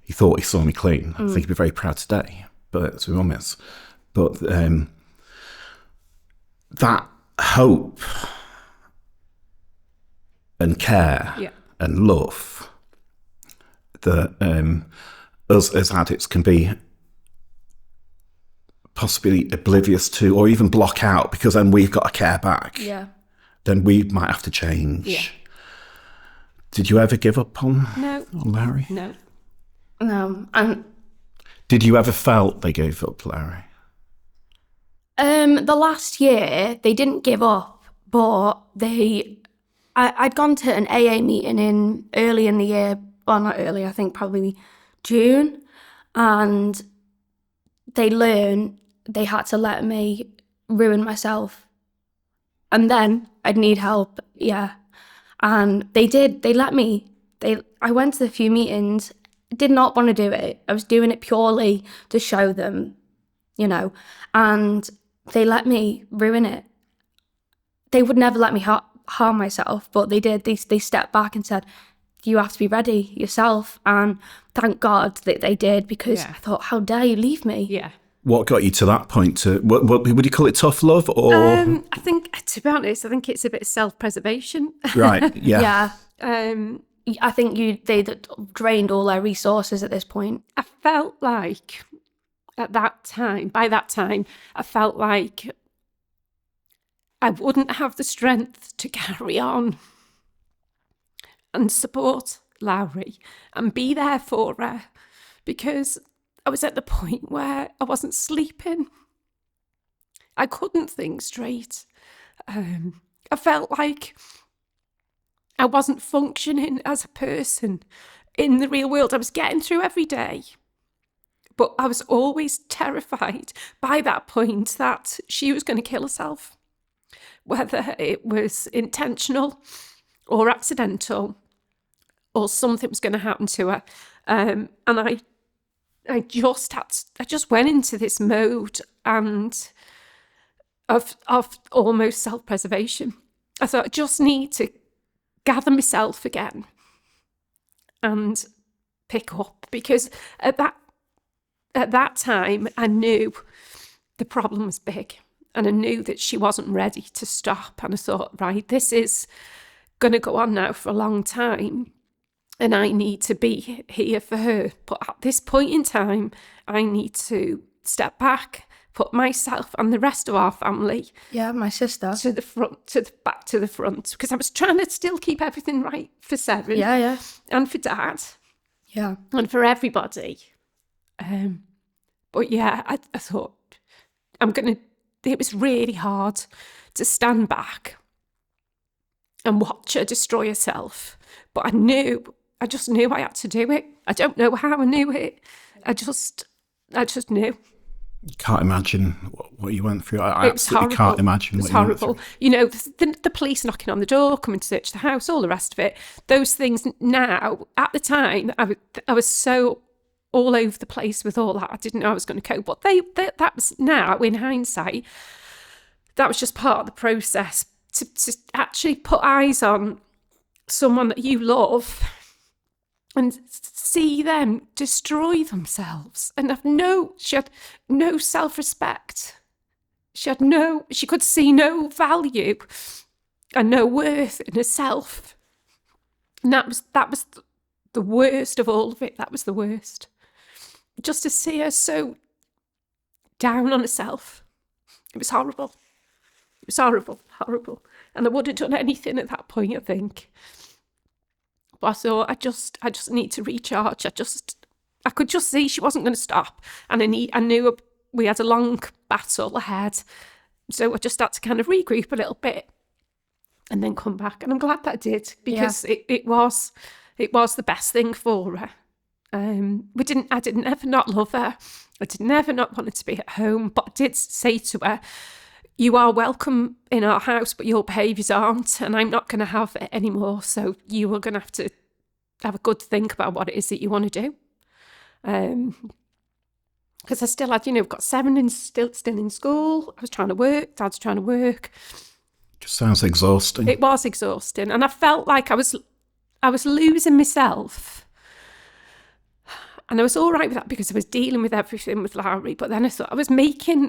he thought he saw me clean. I think he'd be very proud today, but to be honest. But that hope and care and love that us as addicts can be possibly oblivious to, or even block out, because then we've got to care back. Yeah. Then we might have to change. Yeah. Did you ever give up on Lowri? No. No. Did you ever felt they gave up Lowri? The last year they didn't give up, but I'd gone to an AA meeting early in the year, well, not early, I think probably June, and they had to let me ruin myself, and then I'd need help, and they let me. I went to a few meetings, did not want to do it. I was doing it purely to show them, you know, and they let me ruin it. They would never let me harm myself, but they did. They stepped back and said, you have to be ready yourself. And thank God that they did, because I thought, how dare you leave me? Yeah. What got you to that point? What would you call it, tough love? Or I think, to be honest, I think it's a bit of self-preservation. Right, yeah. I think they drained all their resources at this point. I felt like by that time, I felt like I wouldn't have the strength to carry on and support Lowri and be there for her, because I was at the point where I wasn't sleeping. I couldn't think straight. I felt like I wasn't functioning as a person in the real world. I was getting through every day, but I was always terrified by that point that she was going to kill herself, whether it was intentional or accidental, or something was going to happen to her. And I just went into this mode of almost self-preservation. I thought, I just need to gather myself again and pick up, because at that time I knew the problem was big, and I knew that she wasn't ready to stop. And I thought, right, this is going to go on now for a long time, and I need to be here for her. But at this point in time, I need to step back, put myself and the rest of our family, my sister, to the front, back to the front, because I was trying to still keep everything right for Seven, and for Dad, and for everybody. But I thought, I'm going to it was really hard to stand back and watch her destroy herself. But I just knew I had to do it. I don't know how I knew it. I just knew. You can't imagine what you went through. I It was absolutely horrible. can't imagine It was what you went horrible. through. You know, the police knocking on the door, coming to search the house, all the rest of it. Those things now, at the time, I was so all over the place with all that. I didn't know I was going to cope. But that was now, in hindsight, that was just part of the process to actually put eyes on someone that you love and see them destroy themselves and she had no self-respect. She could see no value and no worth in herself. And that was the worst of all of it. That was the worst. Just to see her so down on herself. It was horrible. It was horrible, horrible. And I would have done anything at that point, I think. But I thought, I just need to recharge. I could just see she wasn't going to stop. And I knew we had a long battle ahead. So I just had to kind of regroup a little bit and then come back. And I'm glad that I did, because it was the best thing for her. I didn't ever not love her. I did never not want her to be at home, but I did say to her, you are welcome in our house, but your behaviours aren't, and I'm not going to have it anymore. So you are going to have a good think about what it is that you want to do. Because I still had, got 7 and still in school. I was trying to work. Dad's trying to work. Just sounds exhausting. It was exhausting, and I felt like I was losing myself. And I was all right with that because I was dealing with everything with Lowri. But then I thought I was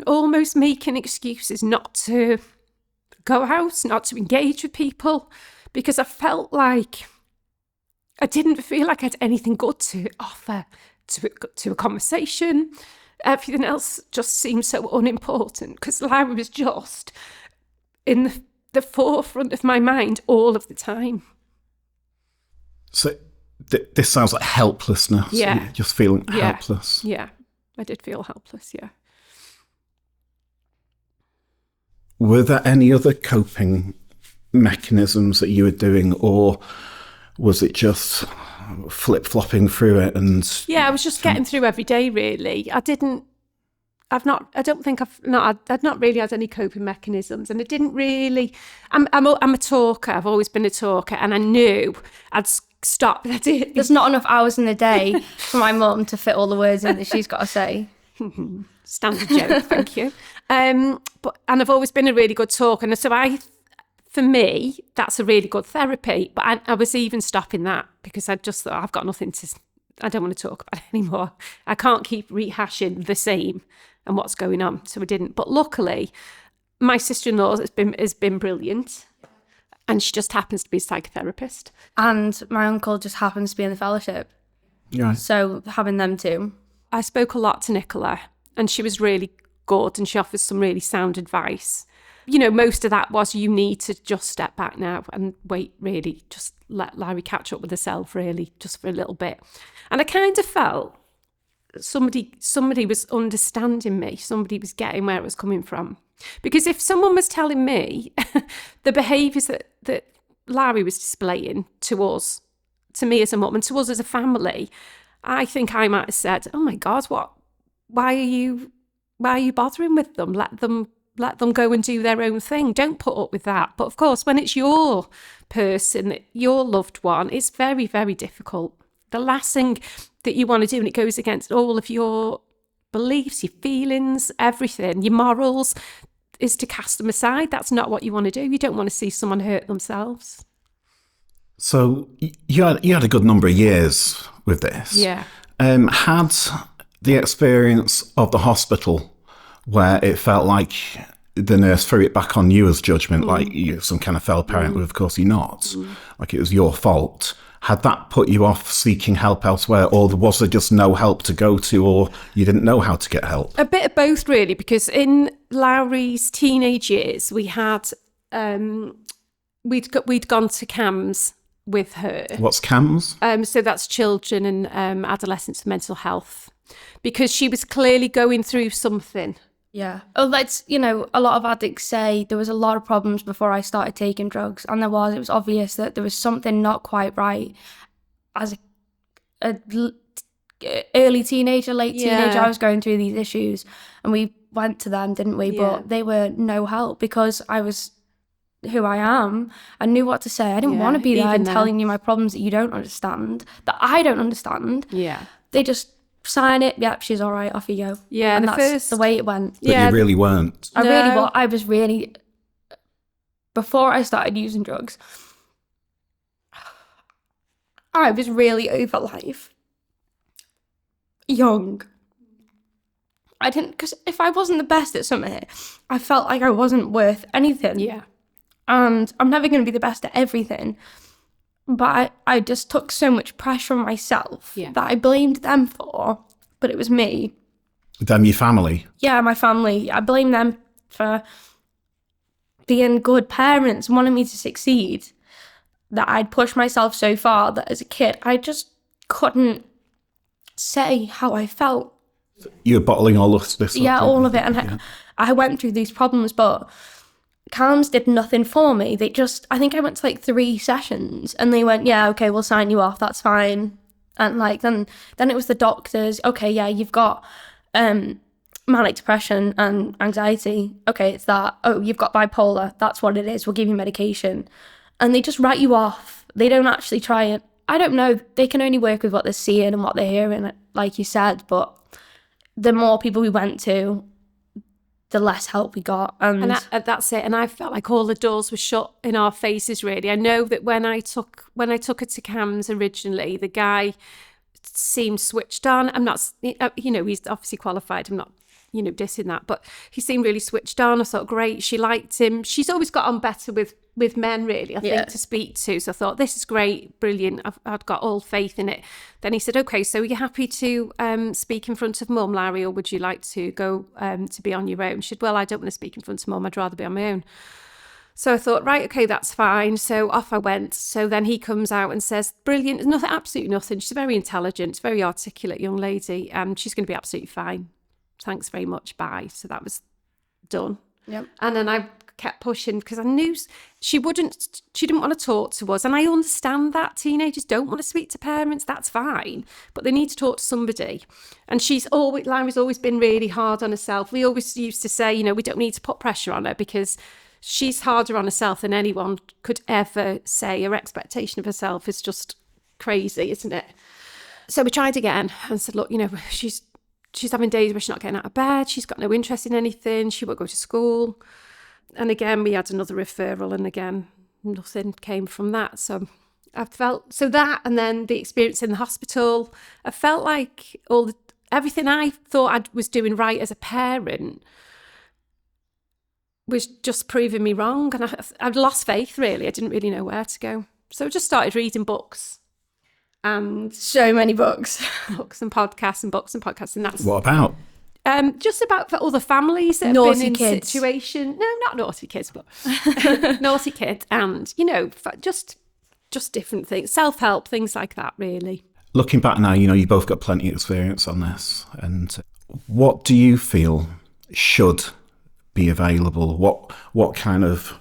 almost making excuses not to go out, not to engage with people, because I felt like I didn't feel like I had anything good to offer to a conversation. Everything else just seemed so unimportant because Lowri was just in the forefront of my mind all of the time. So this sounds like helplessness. Yeah. You're just feeling helpless. Yeah, I did feel helpless, yeah. Were there any other coping mechanisms that you were doing, or was it just flip-flopping through it? And yeah, I was just getting through every day, really. I'd not really had any coping mechanisms, and I didn't really. I'm a talker. I've always been a talker, and I knew I'd stop. There's not enough hours in the day for my mum to fit all the words in that she's got to say. Standard joke, thank you. And I've always been a really good talker, and so for me, that's a really good therapy. But I was even stopping that because I just thought, I don't want to talk about it anymore. I can't keep rehashing the same and what's going on. So I didn't. But luckily, my sister-in-law has been brilliant. And she just happens to be a psychotherapist. And my uncle just happens to be in the fellowship. Yeah. So having them too. I spoke a lot to Nicola, and she was really good, and she offers some really sound advice. Most of that was, you need to just step back now and wait, really, just let Lowri catch up with herself, really, just for a little bit. And I kind of felt somebody was understanding me, somebody was getting where it was coming from. Because if someone was telling me the behaviours that Lowri was displaying to me as a mum and to us as a family, I think I might have said, "Oh my God, why are you bothering with them? Let them go and do their own thing. Don't put up with that." But of course, when it's your person, your loved one, it's very, very difficult. The last thing that you want to do, and it goes against all of your beliefs, your feelings, everything, your morals, is to cast them aside. That's not what you want to do. You don't want to see someone hurt themselves. So you had a good number of years with this. Yeah. Had the experience of the hospital where it felt like the nurse threw it back on you as judgment, like you're some kind of fell parent, but of course you're not, like it was your fault. Had that put you off seeking help elsewhere, or was there just no help to go to, or you didn't know how to get help? A bit of both, really, because in Lowri's teenage years, we had we'd gone to CAMS with her. What's CAMS? So that's children and adolescents with mental health, because she was clearly going through something Yeah. Oh, that's, you know, a lot of addicts say there was a lot of problems before I started taking drugs. And it was obvious that there was something not quite right. As early teenager, late teenager, I was going through these issues, and we went to them, didn't we? Yeah. But they were no help because I was who I am. I knew what to say. I didn't want to be there and telling you my problems that you don't understand, that I don't understand. Yeah. They just sign it. Yep, she's all right. Off you go. Yeah. And that's the way it went. But you really weren't. I was really, before I started using drugs, I was really over life. Young. I didn't, because if I wasn't the best at something, I felt like I wasn't worth anything. Yeah. And I'm never going to be the best at everything. But I just took so much pressure on myself that I blamed them for, but it was me. Them, your family? Yeah, my family. I blame them for being good parents and wanting me to succeed. That I'd pushed myself so far that as a kid, I just couldn't say how I felt. You were bottling all of this up? Yeah, all of it. And I went through these problems, but CALMS did nothing for me. I think I went to like 3 sessions and they went, yeah, okay, we'll sign you off, that's fine. And like, then it was the doctors, okay, yeah, you've got manic depression and anxiety. Okay, it's that. Oh, you've got bipolar, that's what it is, we'll give you medication. And they just write you off. They don't actually try it. I don't know, they can only work with what they're seeing and what they're hearing, like you said, but the more people we went to, the less help we got. And that's it. And I felt like all the doors were shut in our faces, really. I know that when I took her to CAMS originally, the guy seemed switched on. I'm not, he's obviously qualified. I'm not, dissing that, but he seemed really switched on. I thought, great, she liked him. She's always got on better with men, really, I think, to speak to. So I thought, this is great, brilliant. I'd got all faith in it. Then he said, okay, so are you happy to speak in front of Mum, Larry, or would you like to go to be on your own? She said, well, I don't want to speak in front of Mum. I'd rather be on my own. So I thought, right, okay, that's fine. So off I went. So then he comes out and says, brilliant, nothing, absolutely nothing. She's very intelligent, very articulate young lady, and she's going to be absolutely fine. Thanks very much, bye. So that was done. Yep. And then I kept pushing because I knew she didn't want to talk to us. And I understand that teenagers don't want to speak to parents, that's fine, but they need to talk to somebody. And Larry's always been really hard on herself. We always used to say, we don't need to put pressure on her because she's harder on herself than anyone could ever say. Her expectation of herself is just crazy, isn't it? So we tried again and said, look, she's having days where she's not getting out of bed. She's got no interest in anything. She won't go to school. And again, we had another referral, and again, nothing came from that. So I felt that, and then the experience in the hospital, I felt like everything I thought I was doing right as a parent was just proving me wrong. And I'd lost faith, really. I didn't really know where to go. So I just started reading books. And so many books. Books and podcasts and books and podcasts. And that's what about? Just about for other families that have been in situation. No, not naughty kids, but naughty kids, and just different things, self-help, things like that, really. Looking back now, you both got plenty of experience on this. And what do you feel should be available? What kind of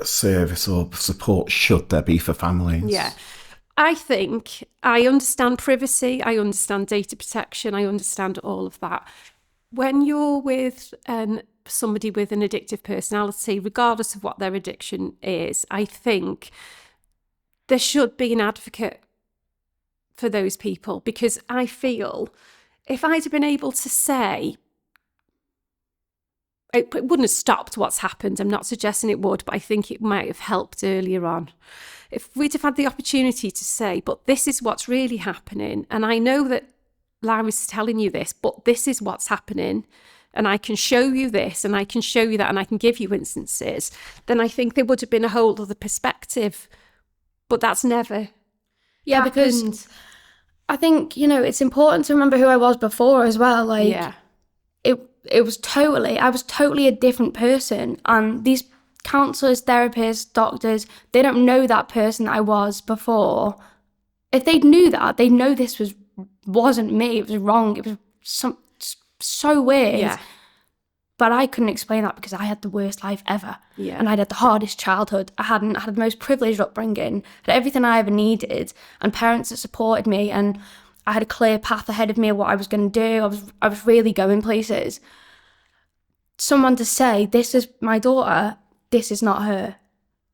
service or support should there be for families? Yeah. I think I understand privacy, I understand data protection, I understand all of that. When you're with somebody with an addictive personality, regardless of what their addiction is, I think there should be an advocate for those people, because I feel if I'd have been able to say, it wouldn't have stopped what's happened. I'm not suggesting it would, but I think it might have helped earlier on. If we'd have had the opportunity to say, but this is what's really happening, and I know that Larry's telling you this, but this is what's happening, and I can show you this, and I can show you that, and I can give you instances, then I think there would have been a whole other perspective. But that's never happened. Because I think, it's important to remember who I was before as well. I was totally a different person, and these counsellors, therapists, doctors, they don't know that person that I was before. If they knew that, they'd know this wasn't me, it was wrong, it was so weird. Yeah. But I couldn't explain that because I had the worst life ever. Yeah. And I'd had the hardest childhood. I had the most privileged upbringing, had everything I ever needed, and parents that supported me, and I had a clear path ahead of me of what I was going to do. I was really going places. Someone to say, this is my daughter, this is not her,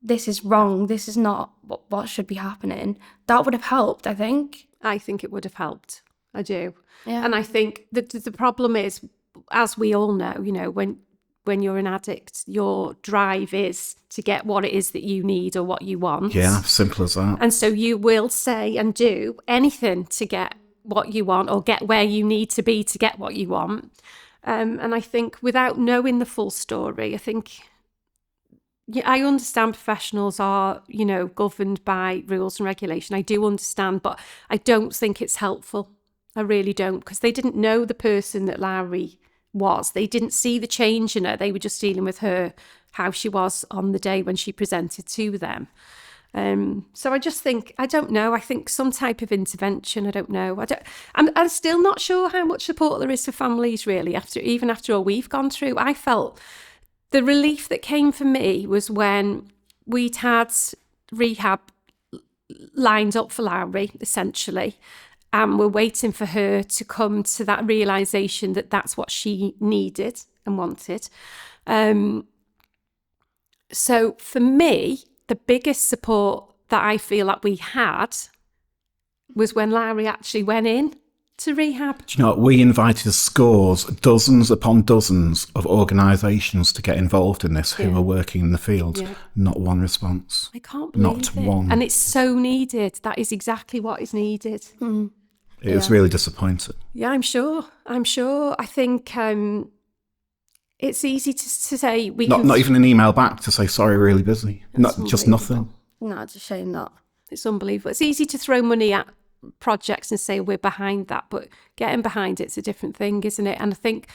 this is wrong, this is not what should be happening, that would have helped, I think. I think it would have helped. I do. Yeah. And I think the problem is, as we all know, you know, when you're an addict, your drive is to get what it is that you need or what you want. Yeah, simple as that. And so you will say and do anything to get what you want or get where you need to be to get what you want. And I think without knowing the full story, I think, yeah, I understand professionals are, you know, governed by rules and regulation. I do understand, but I don't think it's helpful. I really don't, because they didn't know the person that Lowri was. They didn't see the change in her. They were just dealing with her, how she was on the day when she presented to them. So I just think, I don't know, I think some type of intervention, I don't know. I'm still not sure how much support there is for families really, even after all we've gone through. I felt the relief that came for me was when we'd had rehab lined up for Lowri, essentially, and we're waiting for her to come to that realisation that that's what she needed and wanted. So for me, the biggest support that I feel like we had was when Lowri actually went in to rehab. Do you know what? We invited dozens upon dozens of organisations to get involved in this who are working in the field. Yeah. Not one response. I can't believe Not it. one. And it's so needed. That is exactly what is needed. It was really disappointing. Yeah, I'm sure. I think it's easy to say we can... Not even an email back to say, sorry, really busy. Just nothing. No, it's a shame that. It's unbelievable. It's easy to throw money at projects and say we're behind that, but getting behind it's a different thing, isn't it? And I think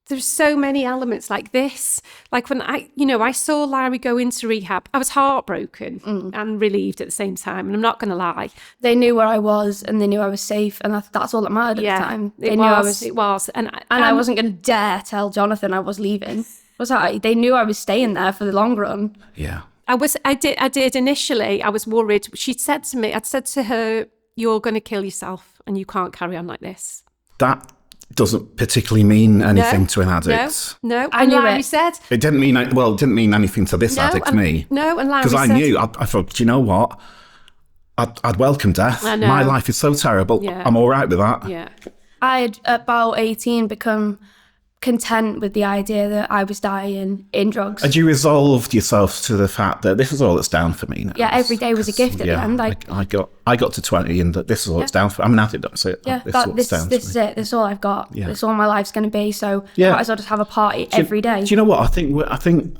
there's so many elements like this. Like when I saw Lowri go into rehab, I was heartbroken and relieved at the same time. And I'm not going to lie. They knew where I was and they knew I was safe, and that's all that mattered at the time. They knew I was. It was. And I wasn't going to dare tell Jonathan I was leaving. Was I? They knew I was staying there for the long run. Yeah. I did initially. I was worried. I'd said to her, you're going to kill yourself and you can't carry on like this. That doesn't particularly mean anything to an addict. No. I knew Lowri it. said. It didn't mean anything to this addict, me. No, and Lowri because I said, knew, I thought, do you know what? I'd welcome death. I know. My life is so terrible. Yeah. I'm all right with that. Yeah. I had, about 18, become content with the idea that I was dying in drugs. Had you resolved yourself to the fact that this is all that's down for me now? Yeah, every day was a gift at the end. I got to 20 and that this is all it's down for. I'm an addict, that's it. Yeah, this is it. This is all I've got. Yeah. This is all my life's going to be. So Yeah. might as well just have a party every day. Do you know what? I think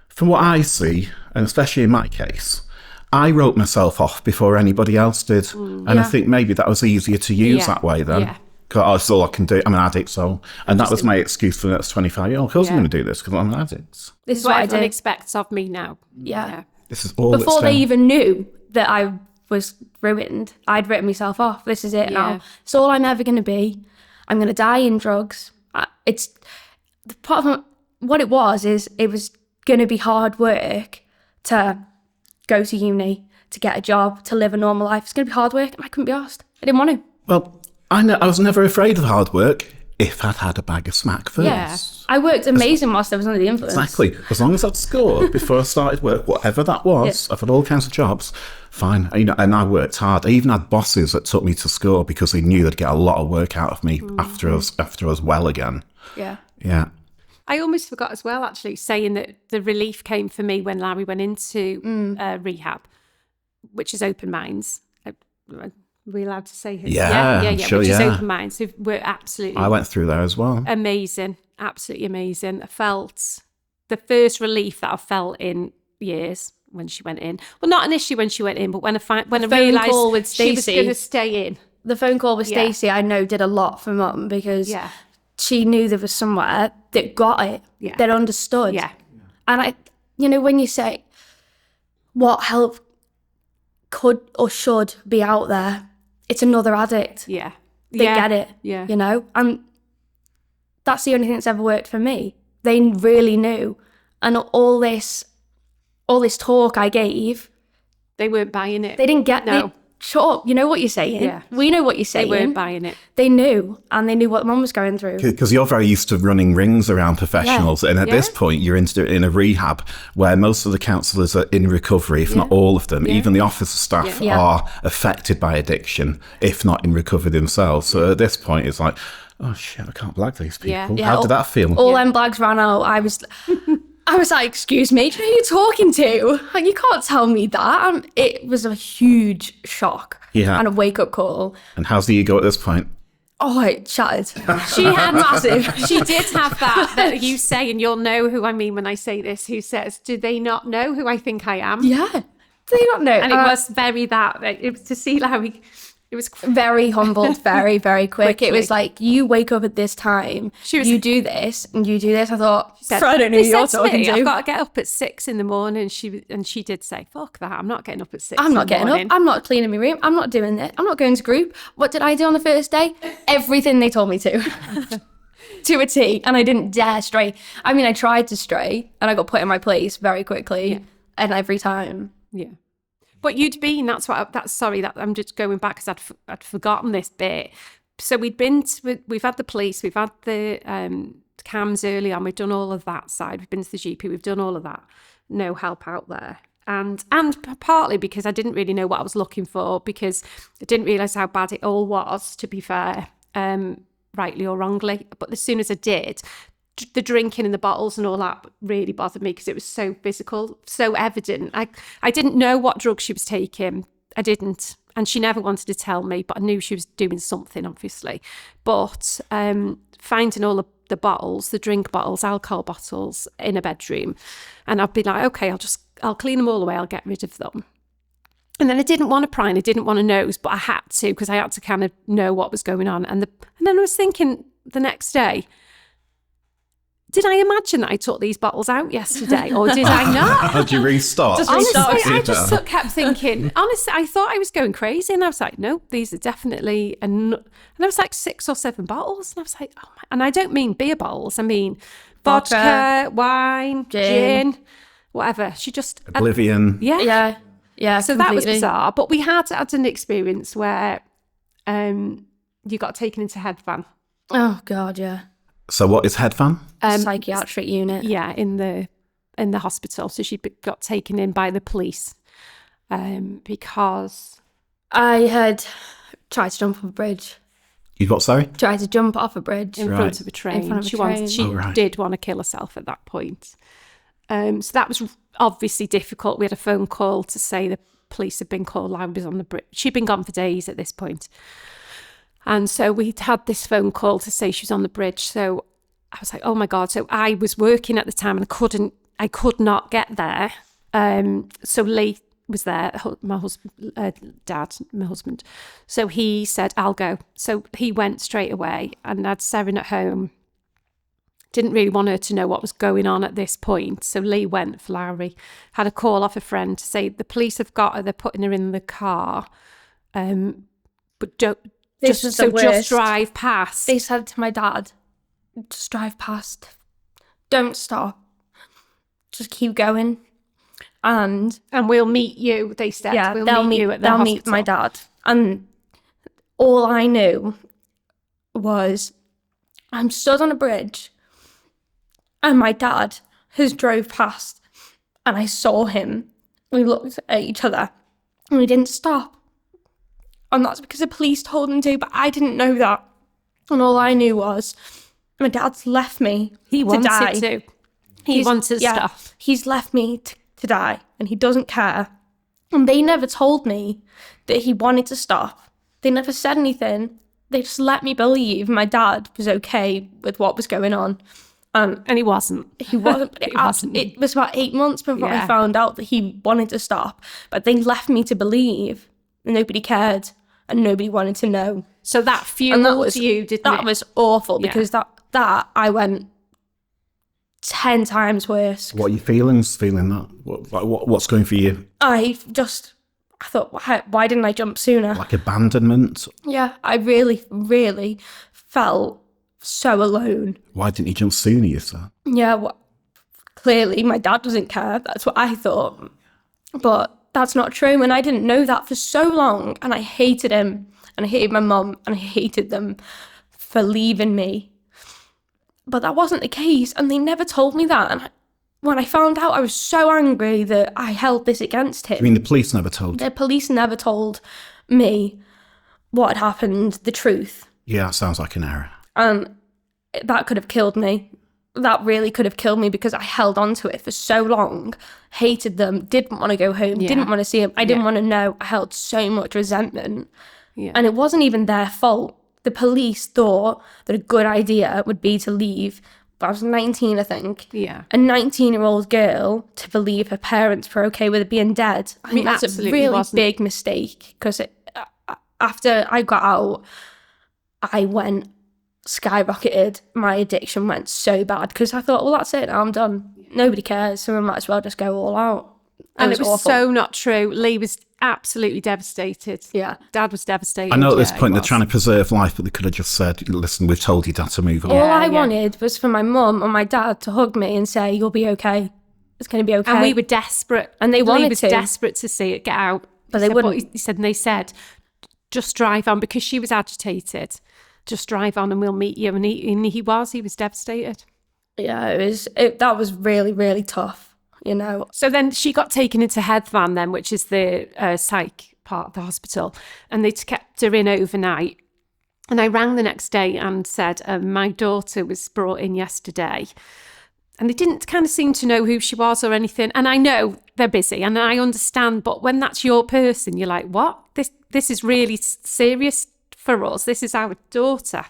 from what I see, and especially in my case, I wrote myself off before anybody else did. And I think maybe that was easier to use that way then. Yeah. Because that's all I can do. I'm an addict, so... And that was my excuse for the next 25 years. Of course I'm going to do this, because I'm an addict. This is What what I everyone did. expects of me now. Yeah. This is all Before that's they down. even knew that I was ruined, I'd written myself off. This is it now. It's all I'm ever going to be. I'm going to die in drugs. It's... The part of what it was going to be hard work to go to uni, to get a job, to live a normal life. It's going to be hard work, and I couldn't be asked. I didn't want to. Well, I was never afraid of hard work if I'd had a bag of smack first. Yeah. I worked amazing whilst I was under the influence. Exactly. As long as I'd scored before I started work, whatever that was, I've had all kinds of jobs, fine. And I worked hard. I even had bosses that took me to school because they knew they'd get a lot of work out of me after I was well again. Yeah. Yeah. I almost forgot as well, actually, saying that the relief came for me when Lowri went into rehab, which is Open Minds. Are we allowed to say who? Yeah, sure, which is yeah. Open Minds. So we're absolutely... I went through there as well. Amazing. Absolutely amazing. I felt the first relief that I felt in years when she went in. Well, not initially when she went in, but when I realised she was going to stay in. The phone call with Stacey, I know, did a lot for Mum because she knew there was somewhere that got it, that understood. Yeah. And when you say what help could or should be out there, it's another addict. Yeah. They get it, you know? And that's the only thing that's ever worked for me. They really knew. And all this talk I gave, they weren't buying it. They didn't get it. Shut up, you know what you're saying. Yeah. We know what you're saying. They weren't buying it. They knew, and they knew what Mum was going through. Because you're very used to running rings around professionals. And at this point, you're in a rehab where most of the counsellors are in recovery, if not all of them. Even the officer staff are affected by addiction, if not in recovery themselves. So at this point, it's like, oh shit, I can't blag these people. How did that feel? All them blags ran out. I was like, excuse me, do you know who you're talking to? Like, you can't tell me that. It was a huge shock and a wake-up call. And how's the ego at this point? Oh, it shattered. She had massive. She did have that you say, and you'll know who I mean when I say this, who says, do they not know who I think I am? Yeah. They don't know. And it was very it was to see Lowri. It was very humbled, very, very quick. It was like, you wake up at this time, you do this, and you do this. I thought, I don't know who you're talking to. I've got to get up at 6 a.m. She did say, fuck that, I'm not getting up at 6 I'm not getting up. I'm not cleaning my room. I'm not doing this. I'm not going to group. What did I do on the first day? Everything they told me to. To a T. And I didn't dare stray. I mean, I tried to stray, and I got put in my place very quickly, and every time. Yeah. But you'd been, I'm just going back because I'd forgotten this bit. So we've had the police, we've had the cams early on, we've done all of that side, we've been to the GP, we've done all of that. No help out there. And partly because I didn't really know what I was looking for, because I didn't realise how bad it all was, to be fair, rightly or wrongly. But as soon as I did, the drinking and the bottles and all that really bothered me because it was so physical, so evident. I didn't know what drugs she was taking. I didn't. And she never wanted to tell me, but I knew she was doing something, obviously. But finding all the bottles, the drink bottles, alcohol bottles in a bedroom. And I'd be like, okay, I'll clean them all away. I'll get rid of them. And then I didn't want to pry and I didn't want to nose, but I had to because I had to kind of know what was going on. And then I was thinking the next day, did I imagine that I took these bottles out yesterday or did I not? How'd you restart? Honestly, I just kept thinking, honestly, I thought I was going crazy and I was like, no, these are definitely, and I was like 6 or 7 bottles and I was like, oh my, and I don't mean beer bottles, I mean vodka, wine, gin, whatever. She just... Oblivion. Yeah, so completely. That was bizarre, but we had an experience where you got taken into headvan. Oh God, yeah. So what is headvan? Psychiatric unit. Yeah, in the hospital. So she got taken in by the police because I had tried to jump off a bridge. You what? Sorry. Tried to jump off a bridge in front of a train. She did want to kill herself at that point. So that was obviously difficult. We had a phone call to say the police had been called. I was on the bridge. She'd been gone for days at this point. And so we'd had this phone call to say she was on the bridge. So I was like, oh my God. So I was working at the time and I could not get there. So Lee was there, my husband. So he said, I'll go. So he went straight away and had Seren at home. Didn't really want her to know what was going on at this point. So Lee went for Lowri, had a call off a friend to say the police have got her, they're putting her in the car. But just drive past. They said to my dad, just drive past. Don't stop. Just keep going. And we'll meet you, they said. Yeah, they'll meet you at the hospital. They'll meet my dad. And all I knew was I'm stood on a bridge and my dad has drove past and I saw him. We looked at each other and we didn't stop. And that's because the police told him to, but I didn't know that. And all I knew was my dad's left me to die. He wanted to stop. He's left me to die and he doesn't care. And they never told me that he wanted to stop. They never said anything. They just let me believe my dad was okay with what was going on. And he wasn't. He wasn't. It was about 8 months before I found out that he wanted to stop. But they left me to believe and nobody cared. And nobody wanted to know. So that fueled you, didn't it? That was awful because that I went 10 times worse. What are your feelings feeling that? What's going for you? I I thought, why didn't I jump sooner? Like abandonment? Yeah, I really, really felt so alone. Why didn't you jump sooner, you said? Yeah, well, clearly my dad doesn't care. That's what I thought. But that's not true. And I didn't know that for so long. And I hated him. And I hated my mum. And I hated them for leaving me. But that wasn't the case. And they never told me that. And when I found out, I was so angry that I held this against him. I mean, the police never told you? The police never told me what had happened, the truth. Yeah, that sounds like an error. And that could have killed me. That really could have killed me because I held on to it for so long, hated them, didn't want to go home, didn't want to see them. I didn't want to know. I held so much resentment. Yeah. And it wasn't even their fault. The police thought that a good idea would be to leave. I was 19, I think. Yeah. A 19-year-old girl to believe her parents were okay with it being dead. I mean, that's a really big mistake because after I got out, I went skyrocketed. My addiction went so bad because I thought, well, that's it. Now I'm done. Nobody cares, so I might as well just go all out. And it was awful. So not true. Lee was absolutely devastated. Yeah. Dad was devastated. I know at this point they're trying to preserve life, but they could have just said, listen, we've told your dad to move on. All I wanted was for my mum and my dad to hug me and say, you'll be okay. It's going to be okay. And we were desperate. And they wanted Lee was desperate to see it get out. But they wouldn't. And they said, just drive on, because she was agitated. Just drive on and we'll meet you. And he was devastated. Yeah, that was really, really tough. You know. So then she got taken into Headvan then, which is the psych part of the hospital, and they kept her in overnight. And I rang the next day and said, my daughter was brought in yesterday. And they didn't kind of seem to know who she was or anything. And I know they're busy and I understand, but when that's your person, you're like, what? This is really serious for us. This is our daughter.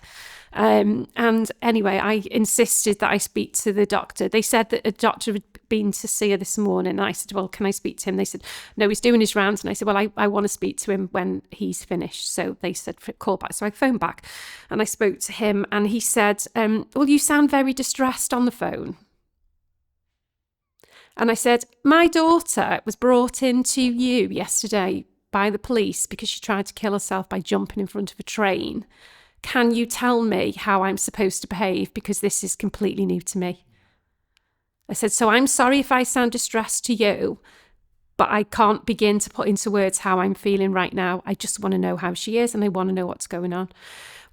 And anyway, I insisted that I speak to the doctor. They said that a doctor had been to see her this morning. And I said, well, can I speak to him? They said, no, he's doing his rounds. And I said, well, I want to speak to him when he's finished. So they said, call back. So I phoned back and I spoke to him and he said, well, you sound very distressed on the phone. And I said, my daughter was brought into you yesterday by the police because she tried to kill herself by jumping in front of a train. Can you tell me how I'm supposed to behave? Because this is completely new to me. I said, so I'm sorry if I sound distressed to you, but I can't begin to put into words how I'm feeling right now. I just want to know how she is and I want to know what's going on.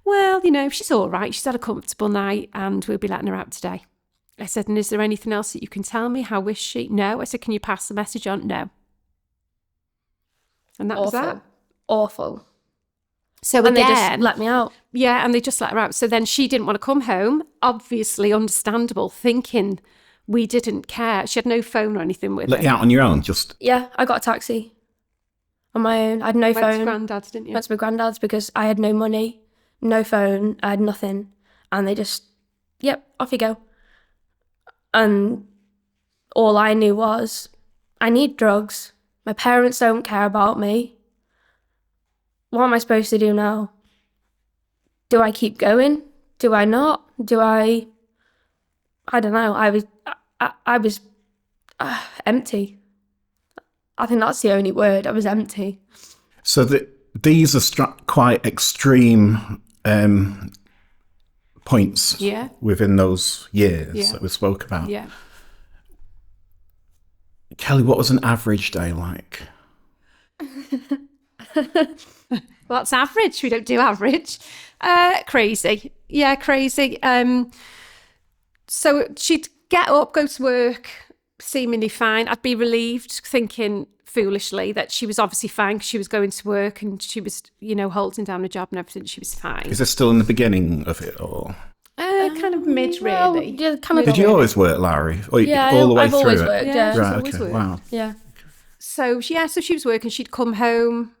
Well, you know, she's all right. She's had a comfortable night and we'll be letting her out today. I said, and is there anything else that you can tell me? How is she? No. I said, can you pass the message on? No. And that was that. Awful. So and again, they just let me out. Yeah, and they just let her out. So then she didn't want to come home. Obviously understandable, thinking we didn't care. She had no phone or anything with her. Let you out on your own, just... Yeah, I got a taxi on my own. I had no phone. Went to Grandad's, didn't you? Went to my granddad's because I had no money, no phone, I had nothing. And they just, yep, off you go. And all I knew was, I need drugs. My parents don't care about me. What am I supposed to do now? Do I keep going? Do I not? I don't know. I was empty. I think that's the only word. I was empty. So these are quite extreme points within those years that we spoke about. Yeah. Kelly, what was an average day like? Well, that's average. We don't do average. Crazy. Yeah, crazy. So she'd get up, go to work, seemingly fine. I'd be relieved, thinking foolishly that she was obviously fine because she was going to work and she was, you know, holding down a job and everything. She was fine. Is this still in the beginning of it or? Kind of mid, really. Yeah, kind of. Did you always work, Lowri? Or all the way I've through always it? worked, yeah. Right, okay, wow. Yeah. So she was working. She'd come home,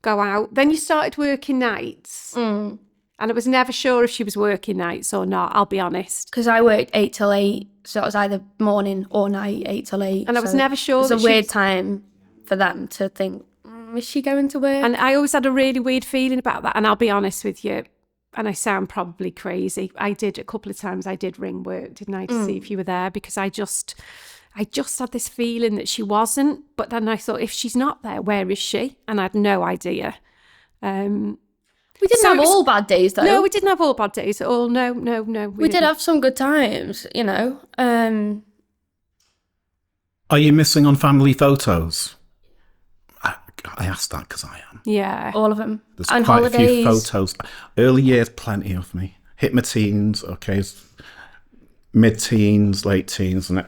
go out. Then you started working nights. And I was never sure if she was working nights or not, I'll be honest. Because I worked 8 till 8, so it was either morning or night, 8 till 8. And I was never sure. It was a weird time for them to think, is she going to work? And I always had a really weird feeling about that. And I'll be honest with you, and I sound probably crazy. I did a couple of times, I did ring work, didn't I, to see if you were there, because I just I just had this feeling that she wasn't. But then I thought, if she's not there, where is she? And I had no idea. We didn't have all bad days, though. No, we didn't have all bad days at all. No. We did have some good times, you know. Are you missing on family photos? I asked that because I am. Yeah. All of them. There's and quite holidays. a few photos. Early years, plenty of me. Hit my teens, okay. Mid-teens, late teens, and a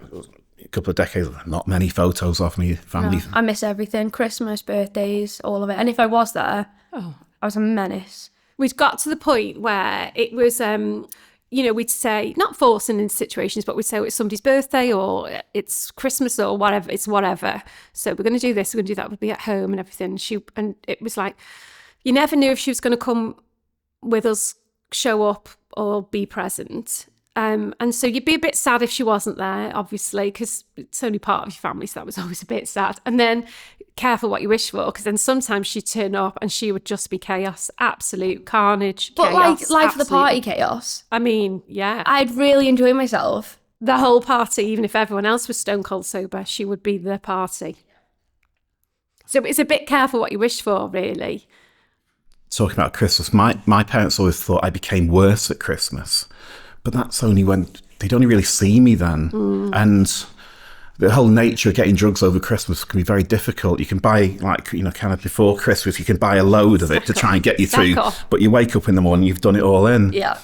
couple of decades, not many photos of me, family. No, I miss everything. Christmas, birthdays, all of it. And if I was there, I was a menace. We'd got to the point where it was, we'd say, not forcing in situations, but we'd say it's somebody's birthday or it's Christmas or whatever, it's whatever. So we're going to do this, we're going to do that, we'll be at home and everything. And it was like, you never knew if she was going to come with us, show up or be present. And so you'd be a bit sad if she wasn't there, obviously, because it's only part of your family, so that was always a bit sad. And then careful what you wish for, because then sometimes she'd turn up and she would just be chaos, absolute carnage. But chaos, like life of the absolute- party chaos. I mean, yeah. I'd really enjoy myself. The whole party, even if everyone else was stone cold sober, she would be the party. So it's a bit careful what you wish for, really. Talking about Christmas, my parents always thought I became worse at Christmas. But that's only when they'd only really see me then. And the whole nature of getting drugs over Christmas can be very difficult. You can buy, kind of before Christmas, you can buy a load of it to try and get you through. But you wake up in the morning, you've done it all in. Yeah.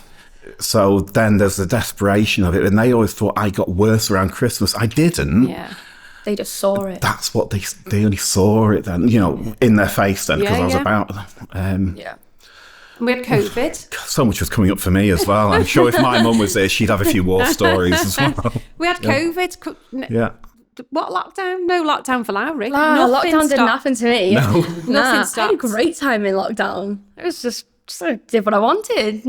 So then there's the desperation of it. And they always thought I got worse around Christmas. I didn't. Yeah. They just saw it. That's what they only saw it then, in their face then, because I was about them. Yeah. We had COVID. So much was coming up for me as well. I'm sure if my mum was there, she'd have a few war stories as well. We had COVID. Yeah. What lockdown? No lockdown for Lowri. Lockdown didn't happen to me. No. Nothing I had a stopped. great time in lockdown. It was just I did what I wanted.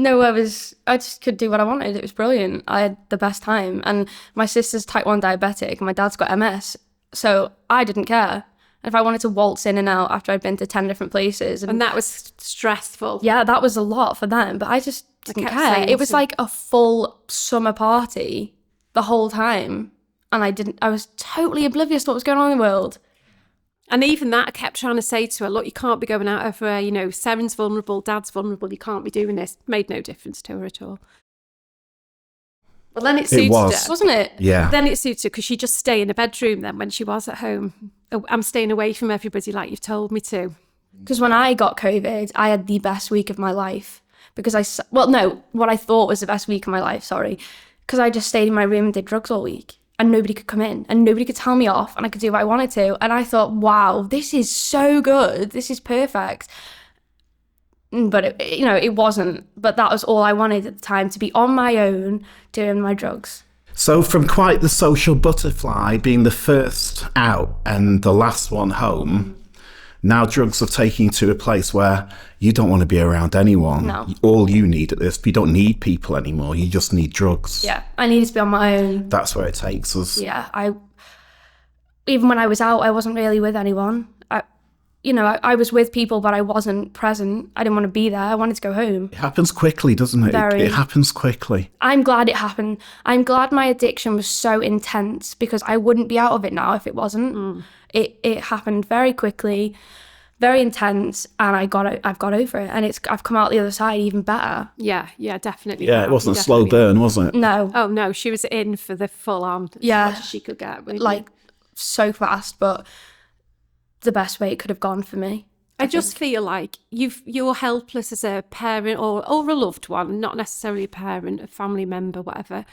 I just could do what I wanted. It was brilliant. I had the best time. And my sister's type 1 diabetic and my dad's got MS. So I didn't care. And if I wanted to waltz in and out after I'd been to 10 different places. And that was stressful. Yeah, that was a lot for them. But I just didn't kept care. saying It was to- like a full summer party the whole time. And I was totally oblivious to what was going on in the world. And even that, I kept trying to say to her, look, you can't be going out everywhere. Seren's vulnerable, Dad's vulnerable. You can't be doing this. Made no difference to her at all. Well, then it suited was. her. Wasn't it? Yeah. Then it suited her because she'd just stay in the bedroom then when she was at home. Oh, I'm staying away from everybody like you've told me to. Because when I got COVID, I had the best week of my life. Because what I thought was the best week of my life, sorry. Because I just stayed in my room and did drugs all week. And nobody could come in. And nobody could tell me off. And I could do what I wanted to. And I thought, wow, this is so good. This is perfect. But, it wasn't. But that was all I wanted at the time, to be on my own doing my drugs. So from quite the social butterfly, being the first out and the last one home, now drugs are taking you to a place where you don't want to be around anyone. No. All you need at this, you don't need people anymore. You just need drugs. Yeah, I needed to be on my own. That's where it takes us. Yeah, even when I was out, I wasn't really with anyone. I was with people, but I wasn't present. I didn't want to be there. I wanted to go home. It happens quickly, doesn't it? Very. It happens quickly. I'm glad it happened. I'm glad my addiction was so intense because I wouldn't be out of it now if it wasn't. It happened very quickly, very intense, and I've got over it, and I've come out the other side even better. Yeah, definitely. Yeah, it wasn't a slow burn, was it? No, Oh, no, she was in for the full on. Yeah. As much as she could get. wasn't like so fast, but the best way it could have gone for me. I just feel like you're helpless as a parent or a loved one, not necessarily a parent, a family member, whatever.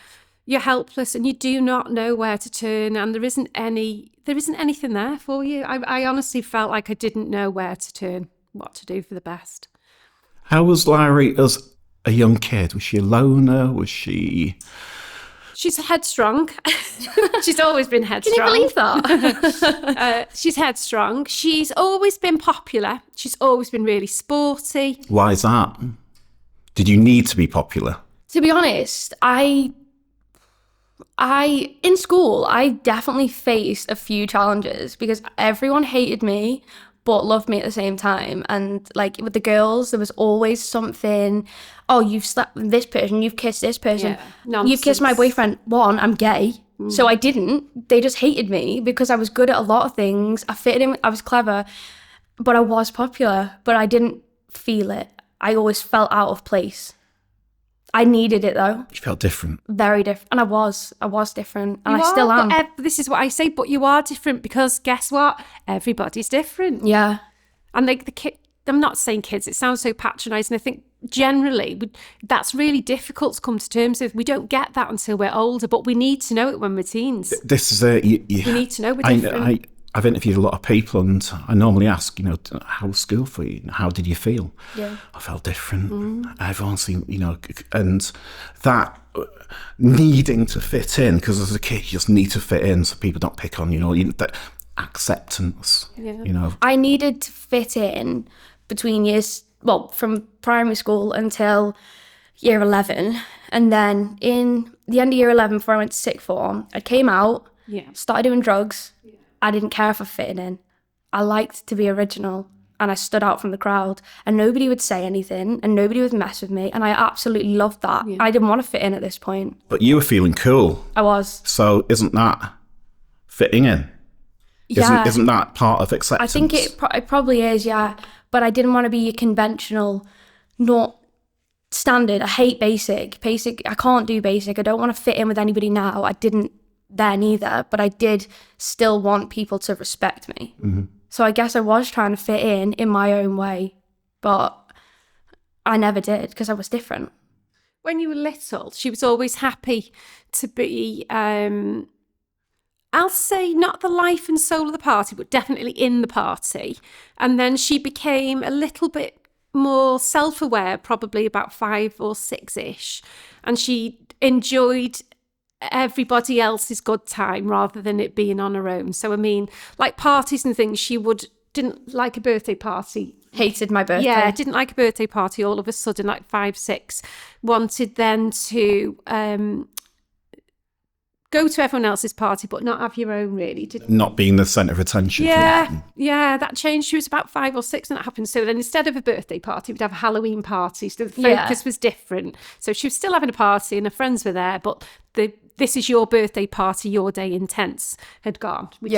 You're helpless and you do not know where to turn, and there isn't anything there for you. I honestly felt like I didn't know where to turn, what to do for the best. How was Lowri as a young kid? Was she a loner? Was she... She's headstrong. She's always been Can you headstrong. believe that? She's headstrong. She's always been popular. She's always been really sporty. Why is that? Did you need to be popular? To be honest, I in school, I definitely faced a few challenges because everyone hated me but loved me at the same time. And like with the girls, there was always something, oh, you've slept with this person, you've kissed this person, Yeah, nonsense. you've kissed my boyfriend. One, I'm gay. So I didn't. They just hated me because I was good at a lot of things. I fitted in, I was clever, but I was popular, but I didn't feel it. I always felt out of place. I needed it though. You felt different. Very different. And I was different. And You I still are, am. but this is what I say, but you are different because guess what? Everybody's different. Yeah. And like the kid, I'm not saying kids, it sounds so patronising. I think generally that's really difficult to come to terms with. We don't get that until we're older, but we need to know it when we're teens. This is a... We need to know we're different. I've interviewed a lot of people, and I normally ask, how was school for you? How did you feel? Yeah. I felt different. Everyone seemed, and that needing to fit in, because as a kid, you just need to fit in so people don't pick on you, that acceptance, I needed to fit in between from primary school until year 11. And then in the end of year 11, before I went to sixth form, I came out, started doing drugs. I didn't care for fitting in. I liked to be original, and I stood out from the crowd, and nobody would say anything and nobody would mess with me, and I absolutely loved that. I didn't want to fit in at this point. But you were feeling cool. I was. So isn't that fitting in? Yeah. Isn't that part of acceptance? I think it probably is, yeah. But I didn't want to be a conventional, not standard. I hate basic. I can't do basic. I don't want to fit in with anybody now. I didn't then either, but I did still want people to respect me. So I guess I was trying to fit in my own way, but I never did because I was different. When you were little, she was always happy to be, I'll say not the life and soul of the party, but definitely in the party. And then she became a little bit more self-aware, probably about 5 or 6-ish. And she enjoyed everybody else's good time rather than it being on her own. So I mean, like parties and things, she didn't like a birthday party. Hated my birthday. Yeah, didn't like a birthday party. All of a sudden, like 5, 6, wanted then to go to everyone else's party, but not have your own, really. Not being the centre of attention. Yeah, that changed. She was about 5 or 6 when that happened. So then instead of a birthday party, we'd have a Halloween party. So the focus was different. So she was still having a party and her friends were there, but this is your birthday party, your day intense had gone. We'd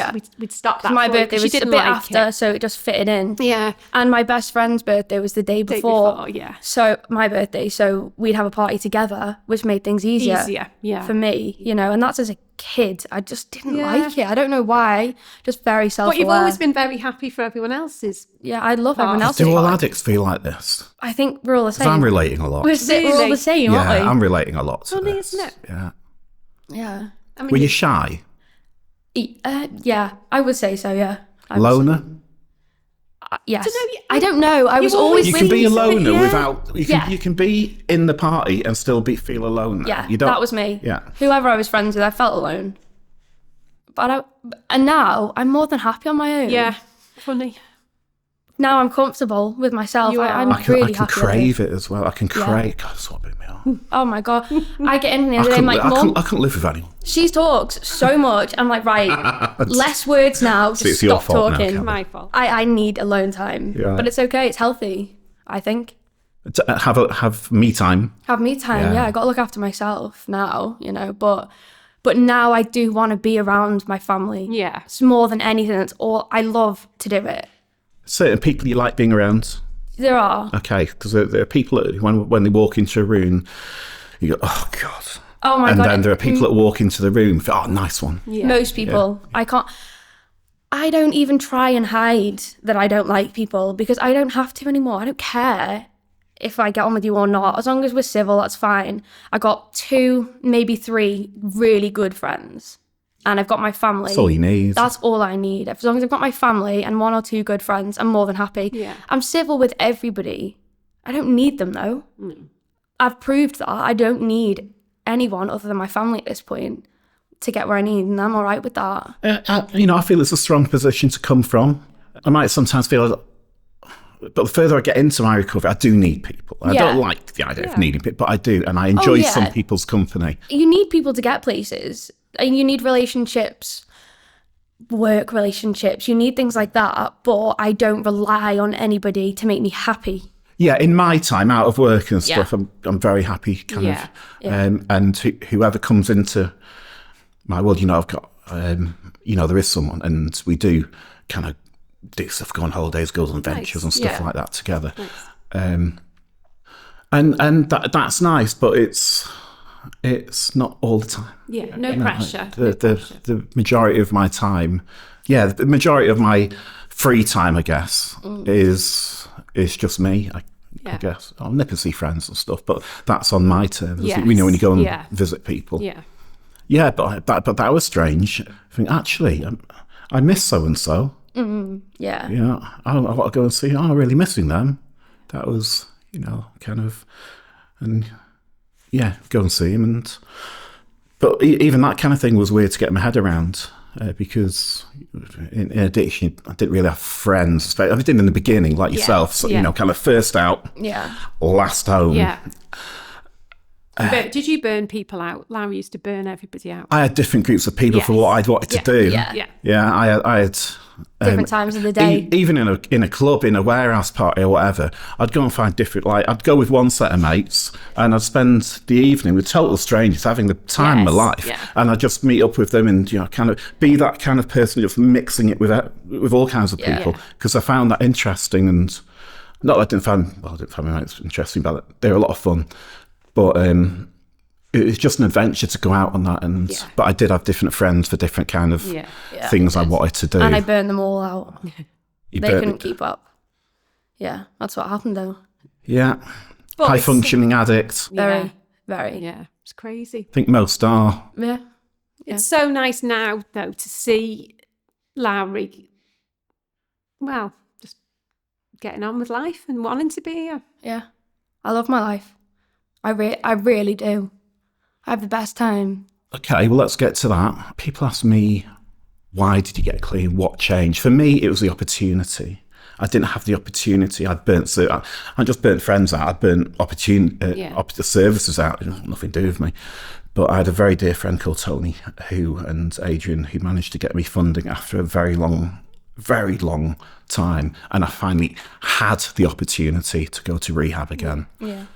stopped that. My birthday was a bit after, so it just fitted in. Yeah. And my best friend's birthday was the day before. Yeah. So my birthday, so we'd have a party together, which made things easier. For me, and that's as a kid. I just didn't like it. I don't know why. Just very self-aware. But you've always been very happy for everyone else's. Yeah, I love everyone else's. Do all addicts feel like this? I think we're all the same. I'm relating a lot. We're all the same, aren't we? Yeah, I'm relating a lot to Funny, this. isn't it? Yeah. Yeah. I mean, Were you shy? Yeah, I would say so, yeah. Loner? Yes. I don't know. I was always... You can be a loner yeah. without... You can be in the party and still feel alone. Yeah, you don't, that was me. Yeah. Whoever I was friends with, I felt alone. And now I'm more than happy on my own. Yeah, funny. Now I'm comfortable with myself. I'm really happy. I can crave it as well. I can crave... God, that's what made me on. Oh my God. I get in the other day, I'm like, Mum, I couldn't live with anyone. she talks so much. I'm like, right, less words now. Just it's your stop fault now, talking. Kelly. My fault. I need alone time. Yeah. But it's okay. It's healthy, I think. Have me time. Have me time. Yeah, I got to look after myself now, But now I do want to be around my family. Yeah. It's more than anything. That's all. I love to do it. Certain people you like being around. There are. Okay, because there are people that when they walk into a room, you go, oh God. Oh my God. And then there are people that walk into the room, oh, nice one. Yeah. Most people. Yeah. I don't even try and hide that I don't like people because I don't have to anymore. I don't care if I get on with you or not. As long as we're civil, that's fine. I got 2, maybe 3 really good friends. And I've got my family. That's all you need. That's all I need. As long as I've got my family and 1 or 2 good friends, I'm more than happy. Yeah. I'm civil with everybody. I don't need them though. I've proved that. I don't need anyone other than my family at this point to get where I need, and I'm all right with that. I feel it's a strong position to come from. I might sometimes feel, but the further I get into my recovery, I do need people. I don't like the idea of needing people, but I do, and I enjoy some people's company. You need people to get places, and you need relationships, work relationships. You need things like that, but I don't rely on anybody to make me happy. Yeah, in my time out of work and stuff, I'm very happy, kind of. Yeah. And whoever comes into my world, I've got, there is someone, and we do kind of do stuff, go on holidays, go on adventures and stuff like that together. Nice. And that's nice, but it's not all the time. Yeah, no pressure. The majority of my time, the majority of my free time, I guess, is just me. I guess I'll nip and see friends and stuff, but that's on my terms. Yes. When you go and visit people. Yeah. But that was strange. I think actually, I miss so and so. Yeah. I want to go and see. I'm really missing them. That was, kind of, and go and see him. But even that kind of thing was weird to get my head around. Because in addiction, I didn't really have friends. I did in the beginning, like yourself. So, kind of first out, last home. Yeah. But did you burn people out? Lowri used to burn everybody out. I had different groups of people for what I'd wanted to do. Yeah. I had different times of the day. Even in a club, in a warehouse party or whatever, I'd go and find different. Like I'd go with one set of mates, and I'd spend the evening with total strangers, having the time of my life. And I'd just meet up with them and kind of be that kind of person, just mixing it with all kinds of people, because I found that interesting. And not that I didn't find my mates interesting, but they were a lot of fun. But it was just an adventure to go out on that. But I did have different friends for different kind of things I wanted to do. And I burned them all out. They couldn't keep up. Yeah, that's what happened though. Yeah. High functioning addict. Very, very. Yeah, it's crazy. I think most are. Yeah. It's so nice now, though, to see Lowri, well, just getting on with life and wanting to be here. Yeah. I love my life. I really do. I have the best time. Okay, well, let's get to that. People ask me, why did you get clean? What changed? For me, it was the opportunity. I didn't have the opportunity. I just burnt friends out. I burnt services out. It had nothing to do with me. But I had a very dear friend called Tony and Adrian who managed to get me funding after a very long time. And I finally had the opportunity to go to rehab again. Yeah.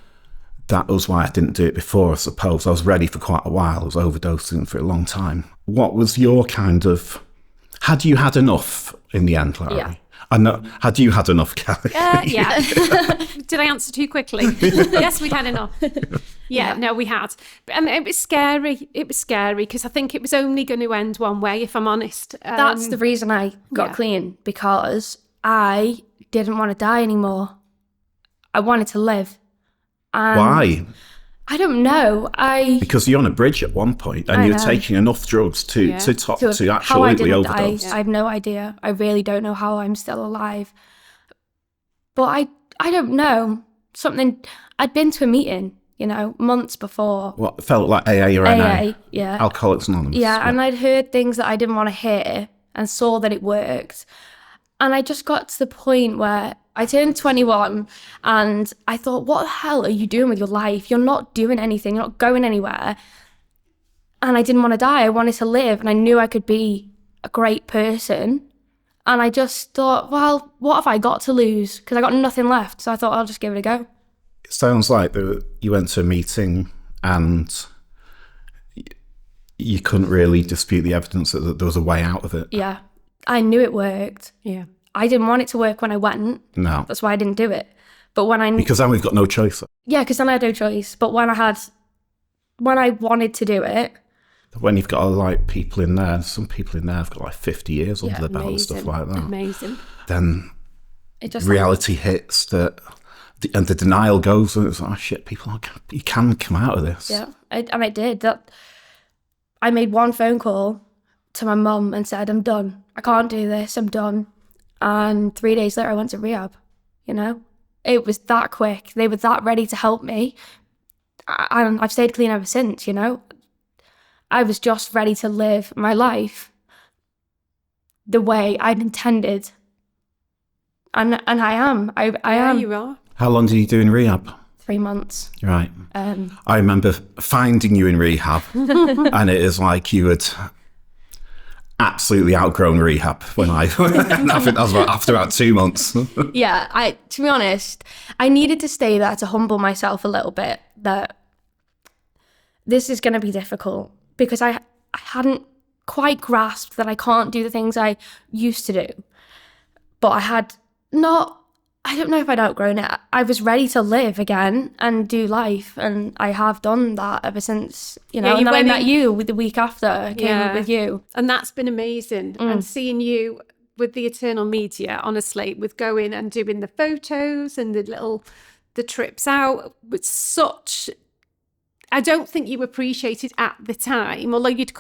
That was why I didn't do it before, I suppose. I was ready for quite a while. I was overdosing for a long time. What was your had you had enough in the end, Lowri? Yeah. Had you had enough, Kelly? Yeah. Did I answer too quickly? Yes, we had enough. Yeah, no, we had. And it was scary. It was scary because I think it was only going to end one way, if I'm honest. That's the reason I got clean, because I didn't want to die anymore. I wanted to live. Why? I don't know. Because you're on a bridge at one point and you're taking enough drugs to absolutely overdose. I have no idea. I really don't know how I'm still alive. But I don't know. Something, I'd been to a meeting, months before. What felt like AA or NA? AA, yeah. Alcoholics Anonymous. Yeah, and I'd heard things that I didn't want to hear and saw that it worked. And I just got to the point where I turned 21 and I thought, what the hell are you doing with your life? You're not doing anything. You're not going anywhere. And I didn't want to die. I wanted to live. And I knew I could be a great person. And I just thought, well, what have I got to lose? Because I got nothing left. So I thought, I'll just give it a go. It sounds like you went to a meeting and you couldn't really dispute the evidence that there was a way out of it. Yeah. I knew it worked. Yeah. I didn't want it to work when I went. No. That's why I didn't do it. But because then we've got no choice. Yeah, because then I had no choice. But when I wanted to do it. When you've got people in there, some people in there have got 50 years under their belt and stuff like that. Amazing. Then reality hits and the denial goes and it's like, oh shit, you can come out of this. Yeah, and I did. I made one phone call to my mum and said, I'm done. I can't do this. I'm done. And 3 days later, I went to rehab, It was that quick. They were that ready to help me. And I've stayed clean ever since, I was just ready to live my life the way I'd intended. And I am. I am. You are. How long did you do in rehab? 3 months. Right. I remember finding you in rehab and it is like you had absolutely outgrown rehab when I think that was after about 2 months. Yeah, to be honest, I needed to stay there to humble myself a little bit that this is going to be difficult because I hadn't quite grasped that I can't do the things I used to do. But I don't know if I'd outgrown it. I was ready to live again and do life, and I have done that ever since, and then I met you the week after I came with you. And that's been amazing. And seeing you with the Eternal Media, honestly, with going and doing the photos and the trips out, was such... I don't think you appreciated at the time, although you'd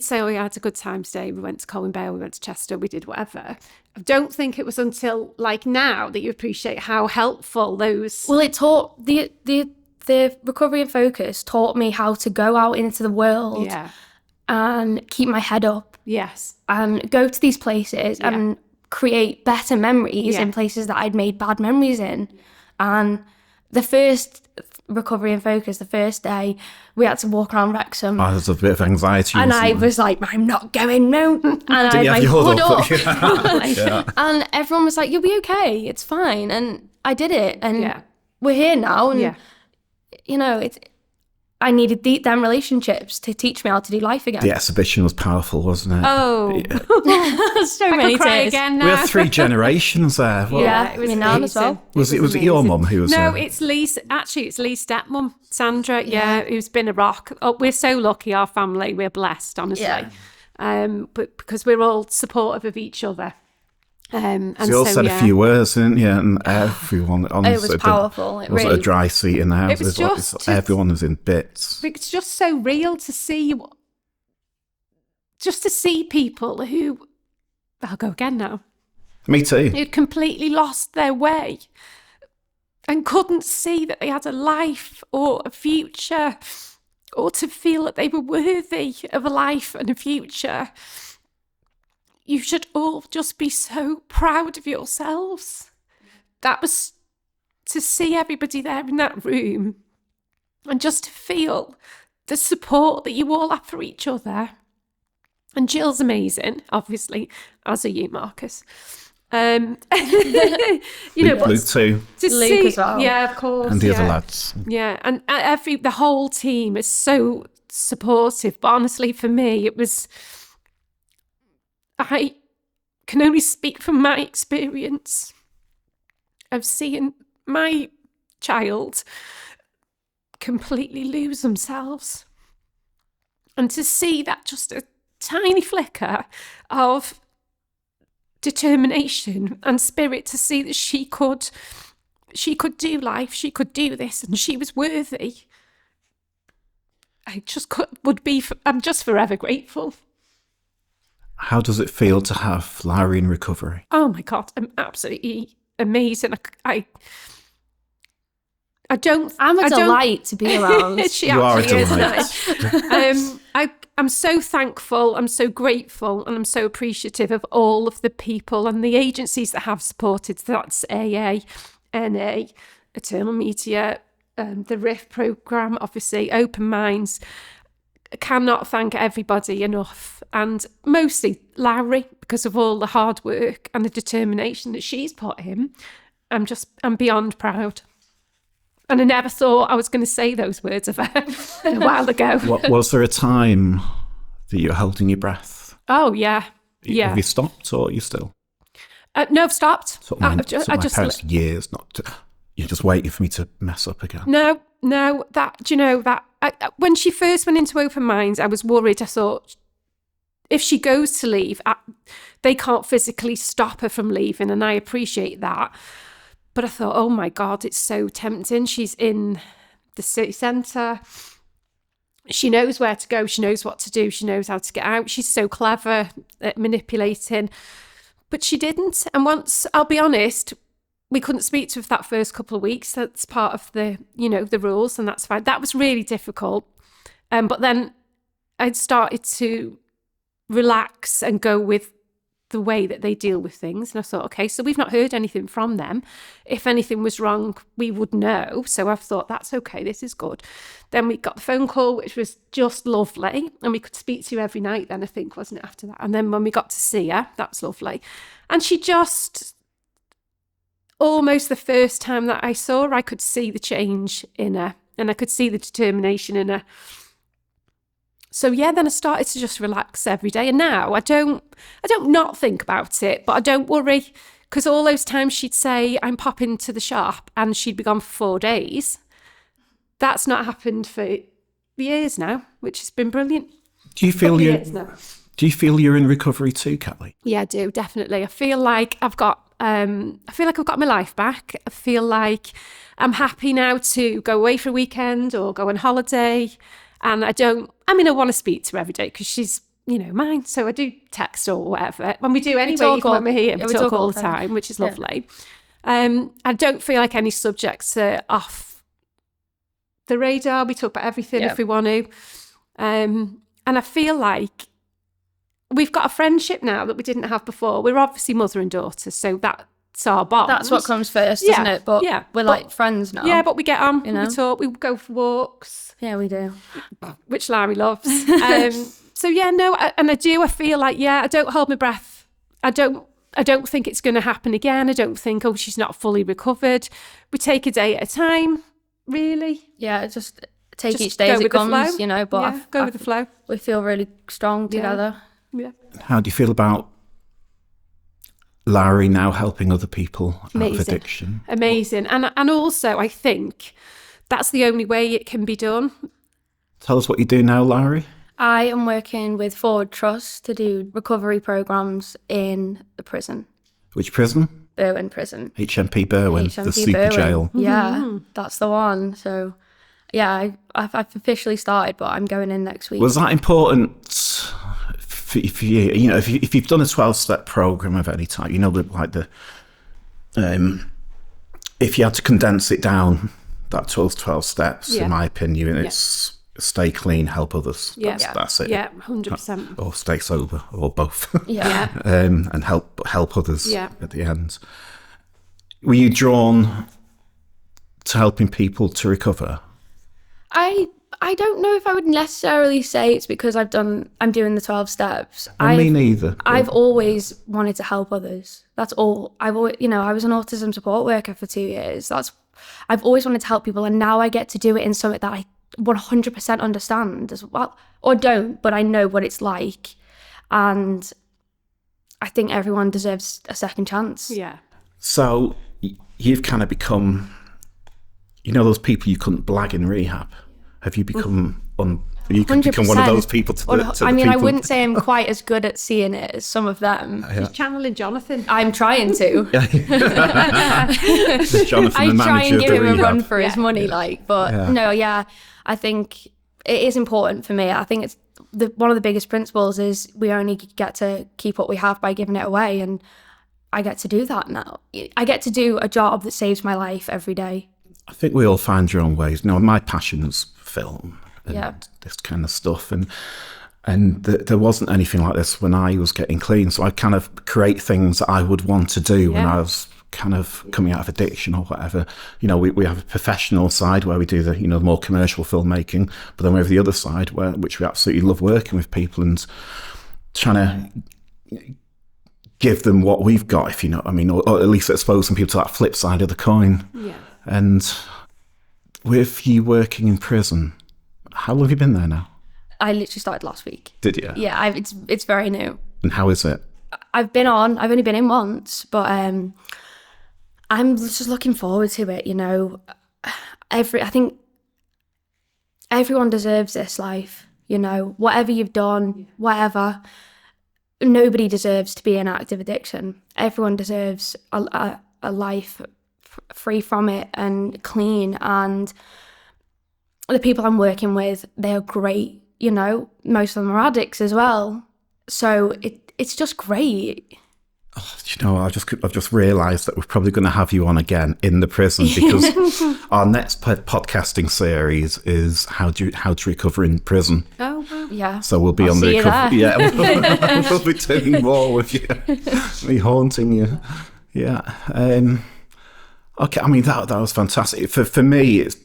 say, oh, yeah, I had a good time today. We went to Colwyn Bay, we went to Chester, we did whatever. I don't think it was until like now that you appreciate how helpful those... Well, it taught, the recovery and focus taught me how to go out into the world and keep my head up. Yes. And go to these places and create better memories in places that I'd made bad memories in. And the first recovery and focus, the first day, we had to walk around Wrexham. There's a bit of anxiety. And I was like, I'm not going, no. And I had my hood up. And everyone was like, you'll be okay, it's fine. And I did it. And we're here now. And, I needed them relationships to teach me how to do life again. The exhibition was powerful, wasn't it? Oh, so many cry tears. again now. We had 3 generations there. Well, it was Nan as well. Was it your mum who was No, it's Lee's. Actually, it's Lee's stepmom, Sandra. Yeah, who's been a rock. Oh, we're so lucky, our family. We're blessed, honestly. But because we're all supportive of each other. And so you all said a few words, didn't you? And everyone, honestly, it was powerful. It wasn't a dry seat in the house. It was just everyone was in bits. It's just so real to see, just to see people who, I'll go again now. Me too. Who'd completely lost their way and couldn't see that they had a life or a future, or to feel that they were worthy of a life and a future. You should all just be so proud of yourselves. That was to see everybody there in that room and just to feel the support that you all have for each other. And Jill's amazing, obviously, as are you, Marcus. Luke too. Luke as well. Yeah, of course. And the other lads. Yeah, and the whole team is so supportive. But honestly, for me, it was... I can only speak from my experience of seeing my child completely lose themselves. And to see that just a tiny flicker of determination and spirit, to see that she could do life, she could do this, and she was worthy. I'm just forever grateful. How does it feel to have Lowri in recovery? Oh my God, I'm absolutely amazing. I'm a delight to be around. She you are a actually delight. I'm so thankful, I'm so grateful, and I'm so appreciative of all of the people and the agencies that have supported. That's AA, NA, Eternal Media, the RIF programme, obviously, Open Minds. I cannot thank everybody enough, and mostly Lowri, because of all the hard work and the determination that she's put in. I'm beyond proud. And I never thought I was going to say those words of her a while ago. Was there a time that you were holding your breath? Oh, yeah. Yeah. Have you stopped, or are you still? No, I've stopped. My parents years not to... You're just waiting for me to mess up again. No, when she first went into Open Minds, I was worried. I thought, if she goes to leave, they can't physically stop her from leaving, and I appreciate that. But I thought, oh my God, it's so tempting. She's in the city centre. She knows where to go. She knows what to do. She knows how to get out. She's so clever at manipulating. But she didn't. And once, I'll be honest, we couldn't speak to her for that first couple of weeks. That's part of the rules, and that's fine. That was really difficult. But then I'd started to relax and go with the way that they deal with things. And I thought, okay, so we've not heard anything from them. If anything was wrong, we would know. So I thought, that's okay, this is good. Then we got the phone call, which was just lovely. And we could speak to you every night then, I think, wasn't it, after that? And then when we got to see her, that's lovely. And she just... almost the first time that I saw her, I could see the change in her, and I could see the determination in her. So yeah, then I started to just relax every day. And now I don't not think about it, but I don't worry, because all those times she'd say, I'm popping to the shop, and she'd be gone for 4 days. That's not happened for years now, which has been brilliant. Do you feel you're in recovery too, Kelly? Yeah, I do, definitely. I feel like I've got my life back. I feel like I'm happy now to go away for a weekend or go on holiday. And I want to speak to her every day because she's, mine. So I do text or whatever. When we do anyway, even when we're here, we talk all the time, which is lovely. I don't feel like any subjects are off the radar. We talk about everything if we want to. And I feel like we've got a friendship now that we didn't have before. We're obviously mother and daughter, so that's our bond. That's what comes first, isn't it? But we're like friends now. Yeah, but we get on, we talk, we go for walks. Yeah, we do. Which Lowri loves. I feel like, I don't hold my breath. I don't think it's going to happen again. I don't think, she's not fully recovered. We take a day at a time, really. Yeah, just take each day as it comes, but go with the flow. We feel really strong together. Yeah. How do you feel about Lowri now helping other people out of addiction? Amazing. And also, I think that's the only way it can be done. Tell us what you do now, Lowri. I am working with Forward Trust to do recovery programs in the prison. Which prison? Berwyn Prison. HMP Berwyn, the super jail. Yeah, that's the one. So, yeah, I've officially started, but I'm going in next week. Was that important for you? If you've done a 12-step program of any type, if you had to condense it down, that 12 steps, in my opinion, it's stay clean, help others. That's it. Yeah, 100%. Or stay sober, or both. Yeah. And help others at the end. Were you drawn to helping people to recover? I don't know if I would necessarily say it's because I'm doing the 12 steps. Me neither. I've always wanted to help others. That's all. I was an autism support worker for 2 years. I've always wanted to help people, and now I get to do it in something that I 100% understand as well, or don't, but I know what it's like, and I think everyone deserves a second chance. Yeah. So you've kind of become, those people you couldn't blag in rehab. Have you become you could become one of those people to the I wouldn't say I'm quite as good at seeing it as some of them. She's channeling Jonathan. I'm trying to. Jonathan, I try and give him a run for his money, I think it is important for me. I think it's one of the biggest principles is we only get to keep what we have by giving it away, and I get to do that now. I get to do a job that saves my life every day. I think we all find your own ways. My passion's film and this kind of stuff, and there wasn't anything like this when I was getting clean. So I kind of create things that I would want to do when I was kind of coming out of addiction or whatever. We have a professional side where we do the the more commercial filmmaking, but then we have the other side which we absolutely love working with people and trying to give them what we've got, if you know what I mean, or at least exposing people to that flip side of the coin. Yeah. And with you working in prison, how long have you been there now? I literally started last week. Did you? Yeah, it's very new. And how is it? I've only been in once, but I'm just looking forward to it, I think everyone deserves this life, whatever you've done, whatever. Nobody deserves to be in active addiction. Everyone deserves a life free from it and clean, and the people I'm working with, they're great, most of them are addicts as well, so it's just great. I've just realised that we're probably going to have you on again in the prison, because our next podcasting series is how to recover in prison. Oh, wow. Yeah. So we'll be on the recovery. Yeah, we'll be doing more with you, me haunting you. Yeah. Okay. That was fantastic. For me, it's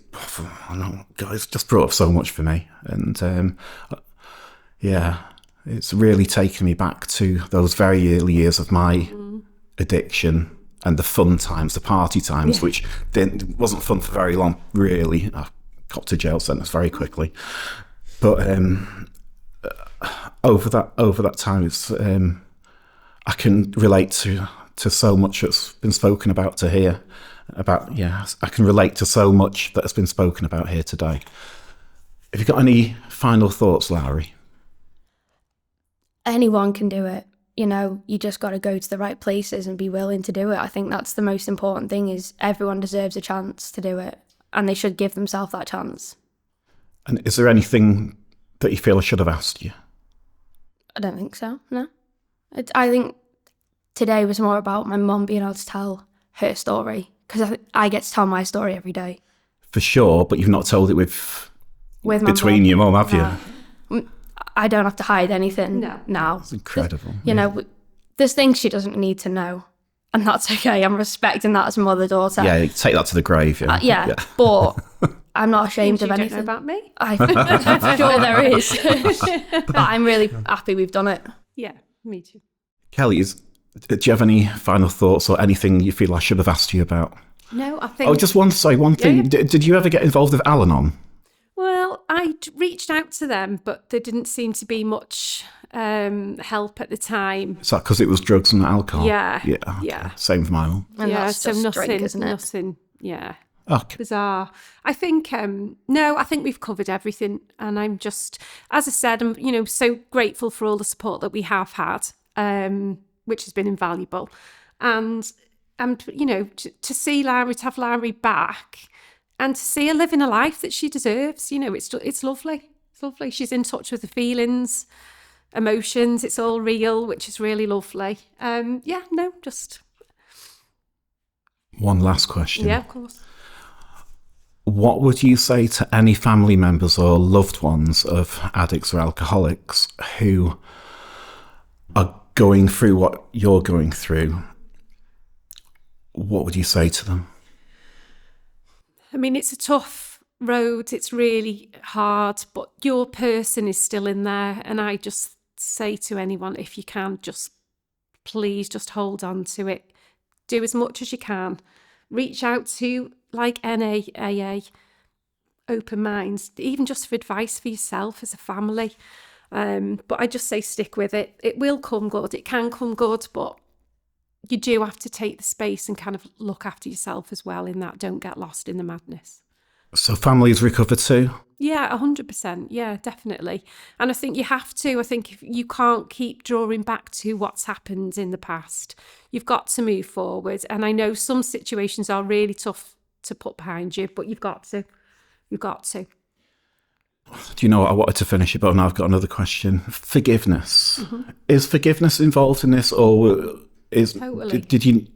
just brought up so much for me, and it's really taken me back to those very early years of my addiction and the fun times, the party times, which wasn't fun for very long, really. I got to jail sentence very quickly. But over that time, it's I can relate to so much that's been spoken about to here. I can relate to so much that has been spoken about here today. Have you got any final thoughts, Lowri? Anyone can do it. You know, you just got to go to the right places and be willing to do it. I think that's the most important thing, is everyone deserves a chance to do it, and they should give themselves that chance. And is there anything that you feel I should have asked you? I don't think so, no. I think today was more about my mum being able to tell her story, because I get to tell my story every day. For sure, but you've not told it with My between mum. your mum, have No. you? I don't have to hide anything now. It's incredible. You know, there's things she doesn't need to know, and that's okay. I'm respecting that as mother-daughter. Yeah, you take that to the grave. Yeah, But I'm not ashamed of You don't anything. know about me? I'm sure there is. But I'm really happy we've done it. Yeah, me too. Kelly, do you have any final thoughts or anything you feel I should have asked you about? No, I think... Oh, just one thing. Yeah. Did you ever get involved with Al-Anon? Well, I reached out to them, but there didn't seem to be much help at the time. Is that because it was drugs and alcohol? Yeah, Yeah. Okay. yeah. Same with my mum. And yeah, that's so just nothing, drink, isn't it? nothing, yeah. Okay. Bizarre. I think, no, I think we've covered everything. And I'm just, as I said, I'm, so grateful for all the support that we have had, which has been invaluable. And to see Lowri, to have Lowri back, and to see her living a life that she deserves, it's lovely. It's lovely. She's in touch with the feelings, emotions. It's all real, which is really lovely. Just... One last question. Yeah, of course. What would you say to any family members or loved ones of addicts or alcoholics who are going through what you're going through? What would you say to them? I mean, it's a tough road. It's really hard, but your person is still in there. And I just say to anyone, if you can, please just hold on to it. Do as much as you can. Reach out to like NA, AA, Open Minds, even just for advice for yourself as a family. But I just say stick with it. It will come good. It can come good, but you do have to take the space and kind of look after yourself as well in that. Don't get lost in the madness. So families recover too? Yeah, 100%. Yeah, definitely. And I think you have to. I think if you can't keep drawing back to what's happened in the past. You've got to move forward. And I know some situations are really tough to put behind you, but you've got to. You've got to. Do you know what I wanted to finish it, but now I've got another question. Forgiveness. Mm-hmm. Is forgiveness involved in this, or Totally.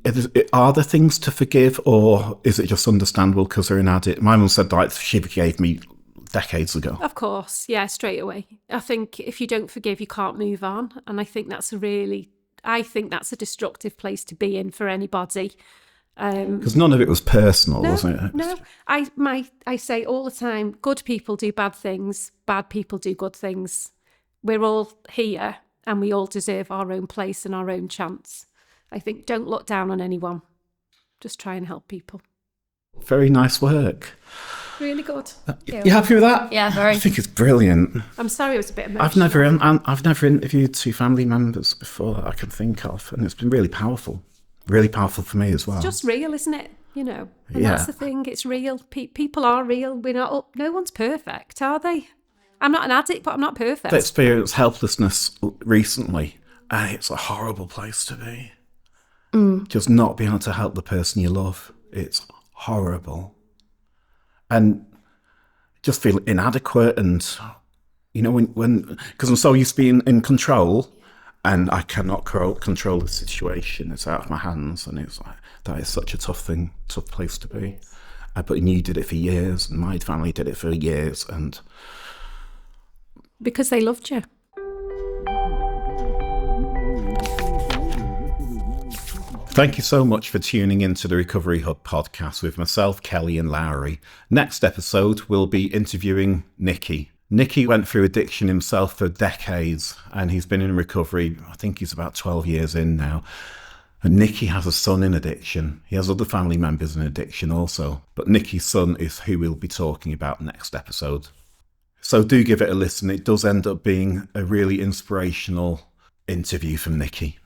Are there things to forgive, or is it just understandable because they're an addict? My mum said like she forgave me decades ago. Of course, yeah, straight away. I think if you don't forgive, you can't move on, and I think that's a destructive place to be in for anybody. Because none of it was personal, No, wasn't it? no. I say all the time, good people do bad things, bad people do good things. We're all here, and we all deserve our own place and our own chance. I think don't look down on anyone. Just try and help people. Very nice work. Really good. You happy with that? Yeah, very. I think it's brilliant. I'm sorry it was a bit emotional. I've never interviewed two family members before that I can think of, and it's been really powerful. Really powerful for me as well. It's just real, isn't it? And Yeah. that's the thing. It's real. People are real. We're not. No one's perfect, are they? I'm not an addict, but I'm not perfect. I've experienced helplessness recently, and it's a horrible place to be. Just not being able to help the person you love. It's horrible. And just feel inadequate, and when because I'm so used to being in control, and I cannot control the situation. It's out of my hands, and it's like that is such a tough place to be. But you did it for years, and my family did it for years, and because they loved you. thank you so much for tuning into the Recovery Hub podcast with myself, Kelly, and Lowri. Next episode, we'll be interviewing Nicky. Nicky went through addiction himself for decades, and he's been in recovery. I think he's about 12 years in now. And Nicky has a son in addiction. He has other family members in addiction also. But Nicky's son is who we'll be talking about next episode. So do give it a listen. It does end up being a really inspirational interview from Nikki.